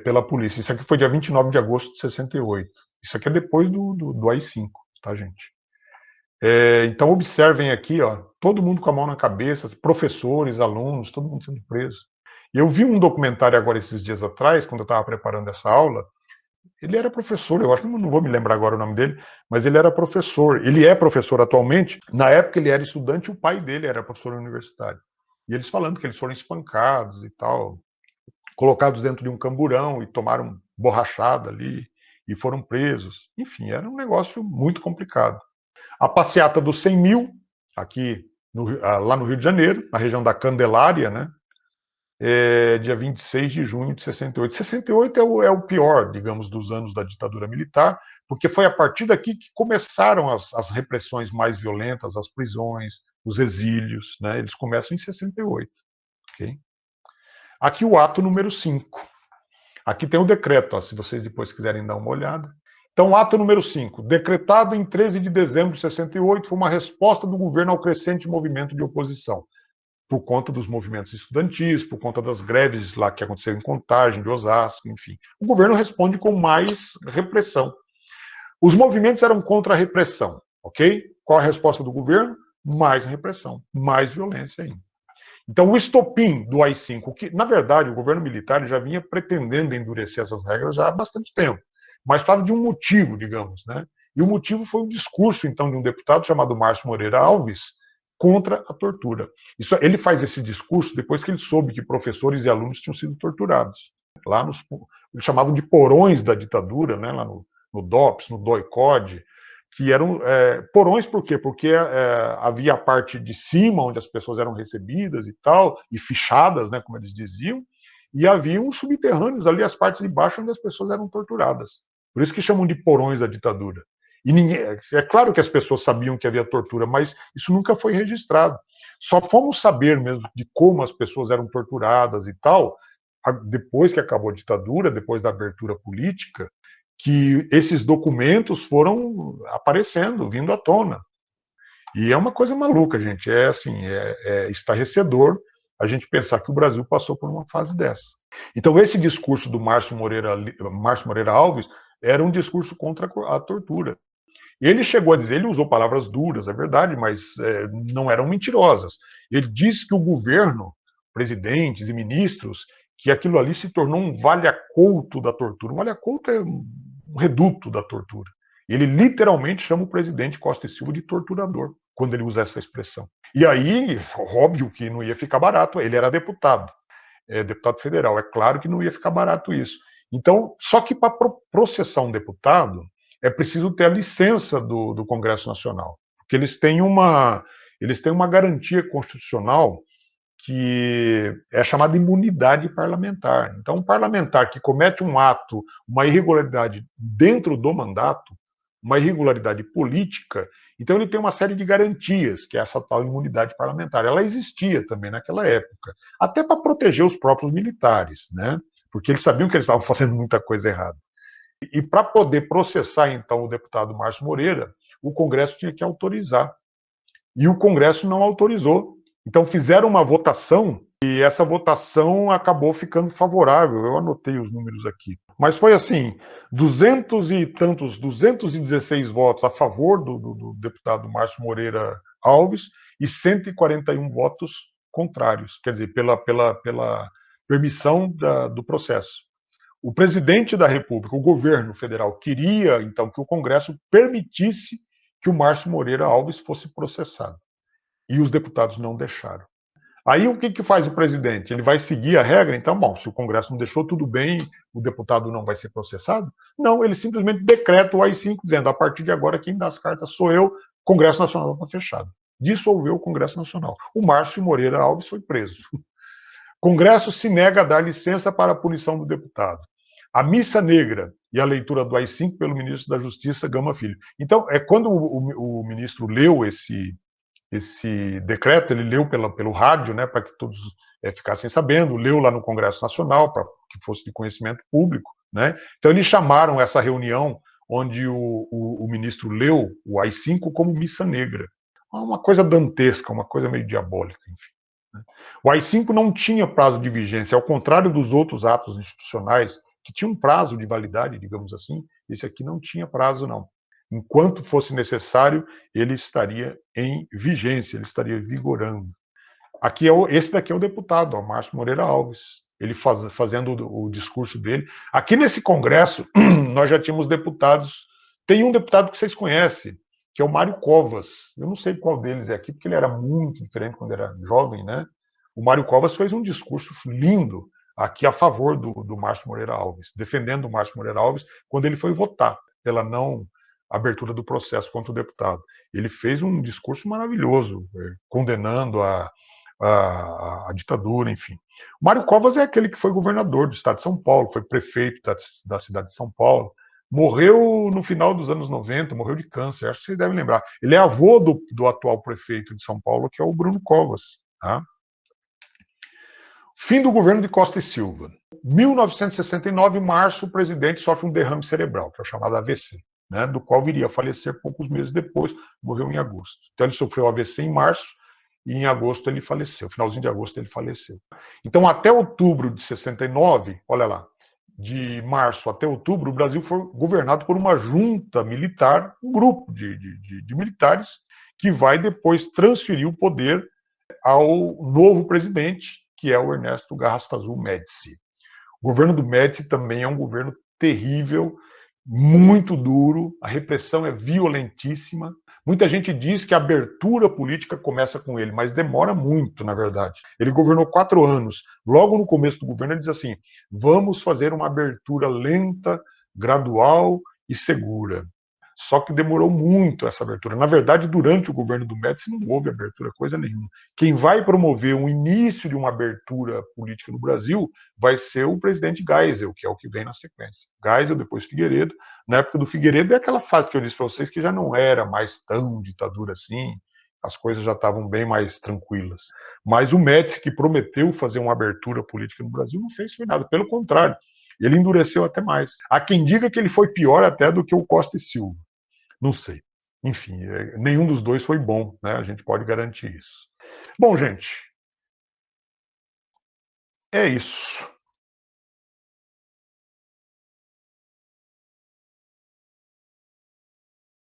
pela polícia. Isso aqui foi dia 29 de agosto de 68. Isso aqui é depois do AI-5, tá, gente? Então observem aqui, ó, todo mundo com a mão na cabeça, professores, alunos, todo mundo sendo preso. E eu vi um documentário agora esses dias atrás, quando eu estava preparando essa aula. Ele era professor, eu acho que não vou me lembrar agora o nome dele, mas ele era professor. Ele é professor atualmente. Na época ele era estudante e o pai dele era professor universitário. E eles falando que eles foram espancados e tal, colocados dentro de um camburão e tomaram borrachada ali e foram presos. Enfim, era um negócio muito complicado. A passeata dos 100 mil, aqui lá no Rio de Janeiro, na região da Candelária, né? Dia 26 de junho de 68. 68 é o pior, digamos, dos anos da ditadura militar, porque foi a partir daqui que começaram as repressões mais violentas, as prisões, os exílios, né? Eles começam em 68. Okay? Aqui o ato número 5. Aqui tem o decreto, ó, se vocês depois quiserem dar uma olhada. Então, ato número 5. Decretado em 13 de dezembro de 68, foi uma resposta do governo ao crescente movimento de oposição, por conta dos movimentos estudantis, por conta das greves lá que aconteceram em Contagem, de Osasco, enfim. O governo responde com mais repressão. Os movimentos eram contra a repressão, ok? Qual a resposta do governo? Mais repressão, mais violência ainda. Então, o estopim do AI-5, que, na verdade, o governo militar já vinha pretendendo endurecer essas regras já há bastante tempo, mas falava de um motivo, digamos, né? E o motivo foi um discurso, então, de um deputado chamado Márcio Moreira Alves, contra a tortura. Ele faz esse discurso depois que ele soube que professores e alunos tinham sido torturados. Lá eles chamavam de porões da ditadura, né, lá no DOPS, no DOI-CODE, que eram porões por quê? Porque havia a parte de cima, onde as pessoas eram recebidas e tal, e fichadas, né, como eles diziam, e havia uns subterrâneos ali, as partes de baixo, onde as pessoas eram torturadas. Por isso que chamam de porões da ditadura. E ninguém, é claro que as pessoas sabiam que havia tortura, mas isso nunca foi registrado. Só fomos saber mesmo de como as pessoas eram torturadas e tal, depois que acabou a ditadura, depois da abertura política, que esses documentos foram aparecendo, vindo à tona. E é uma coisa maluca, gente. É assim, é estarrecedor a gente pensar que o Brasil passou por uma fase dessa. Então, esse discurso do Márcio Moreira Alves era um discurso contra a tortura. Ele chegou a dizer, ele usou palavras duras, é verdade, mas não eram mentirosas. Ele disse que o governo, presidentes e ministros, que aquilo ali se tornou um vale-a-couto da tortura. Um vale-a-couto é um reduto da tortura. Ele literalmente chama o presidente Costa e Silva de torturador, quando ele usa essa expressão. E aí, óbvio que não ia ficar barato, ele era deputado, deputado federal, é claro que não ia ficar barato isso. Então, só que para processar um deputado, é preciso ter a licença do Congresso Nacional, porque eles têm uma garantia constitucional que é chamada imunidade parlamentar. Então, um parlamentar que comete um ato, uma irregularidade dentro do mandato, uma irregularidade política, então ele tem uma série de garantias, que é essa tal imunidade parlamentar. Ela existia também naquela época, até para proteger os próprios militares, né? Porque eles sabiam que eles estavam fazendo muita coisa errada. E para poder processar, então, o deputado Márcio Moreira, o Congresso tinha que autorizar. E o Congresso não autorizou. Então fizeram uma votação e essa votação acabou ficando favorável. Eu anotei os números aqui. Mas foi assim, 216 votos a favor do deputado Márcio Moreira Alves e 141 votos contrários, quer dizer, pela permissão do processo. O presidente da República, o governo federal, queria, então, que o Congresso permitisse que o Márcio Moreira Alves fosse processado. E os deputados não deixaram. Aí o que faz o presidente? Ele vai seguir a regra? Então, bom, se o Congresso não deixou, tudo bem, o deputado não vai ser processado? Não, ele simplesmente decreta o AI-5, dizendo, a partir de agora quem dá as cartas sou eu, o Congresso Nacional está fechado. Dissolveu o Congresso Nacional. O Márcio Moreira Alves foi preso. O Congresso se nega a dar licença para a punição do deputado. A missa negra e a leitura do AI-5 pelo ministro da Justiça, Gama Filho. Então, quando o ministro leu esse decreto, ele leu pelo rádio, né, para que todos ficassem sabendo, leu lá no Congresso Nacional, para que fosse de conhecimento público, né? Então eles chamaram essa reunião onde o ministro leu o AI-5 como missa negra. Uma coisa dantesca, uma coisa meio diabólica, enfim. Né? O AI-5 não tinha prazo de vigência, ao contrário dos outros atos institucionais, que tinham um prazo de validade, digamos assim, esse aqui não tinha prazo, não. Enquanto fosse necessário, ele estaria em vigência, ele estaria vigorando. Esse daqui é o deputado, o Márcio Moreira Alves, ele fazendo o discurso dele. Aqui nesse Congresso, nós já tínhamos deputados, tem um deputado que vocês conhecem, que é o Mário Covas. Eu não sei qual deles é aqui, porque ele era muito diferente quando era jovem, né? O Mário Covas fez um discurso lindo aqui a favor do Márcio Moreira Alves, defendendo o Márcio Moreira Alves quando ele foi votar pela não abertura do processo contra o deputado. Ele fez um discurso maravilhoso, condenando a ditadura, enfim. O Mário Covas é aquele que foi governador do estado de São Paulo, foi prefeito da cidade de São Paulo, morreu no final dos anos 90, morreu de câncer, acho que vocês devem lembrar. Ele é avô do atual prefeito de São Paulo, que é o Bruno Covas. Tá? Fim do governo de Costa e Silva. 1969, em março, o presidente sofre um derrame cerebral, que é o chamado AVC. Né, do qual viria a falecer poucos meses depois, morreu em agosto. Então ele sofreu AVC em março e em agosto ele faleceu. Finalzinho de agosto ele faleceu. Então até outubro de 69, olha lá, de março até outubro, o Brasil foi governado por uma junta militar, um grupo de militares, que vai depois transferir o poder ao novo presidente, que é o Ernesto Garrastazu Médici. O governo do Médici também é um governo terrível, muito duro, a repressão é violentíssima. Muita gente diz que a abertura política começa com ele, mas demora muito, na verdade. Ele governou 4 anos. Logo no começo do governo, ele diz assim: vamos fazer uma abertura lenta, gradual e segura. Só que demorou muito essa abertura. Na verdade, durante o governo do Médici não houve abertura, coisa nenhuma. Quem vai promover o início de uma abertura política no Brasil vai ser o presidente Geisel, que é o que vem na sequência. Geisel, depois Figueiredo. Na época do Figueiredo é aquela fase que eu disse para vocês que já não era mais tão ditadura assim, as coisas já estavam bem mais tranquilas. Mas o Médici, que prometeu fazer uma abertura política no Brasil, não fez foi nada. Pelo contrário, ele endureceu até mais. Há quem diga que ele foi pior até do que o Costa e Silva. Não sei. Enfim, nenhum dos dois foi bom, né? A gente pode garantir isso. Bom, gente, é isso.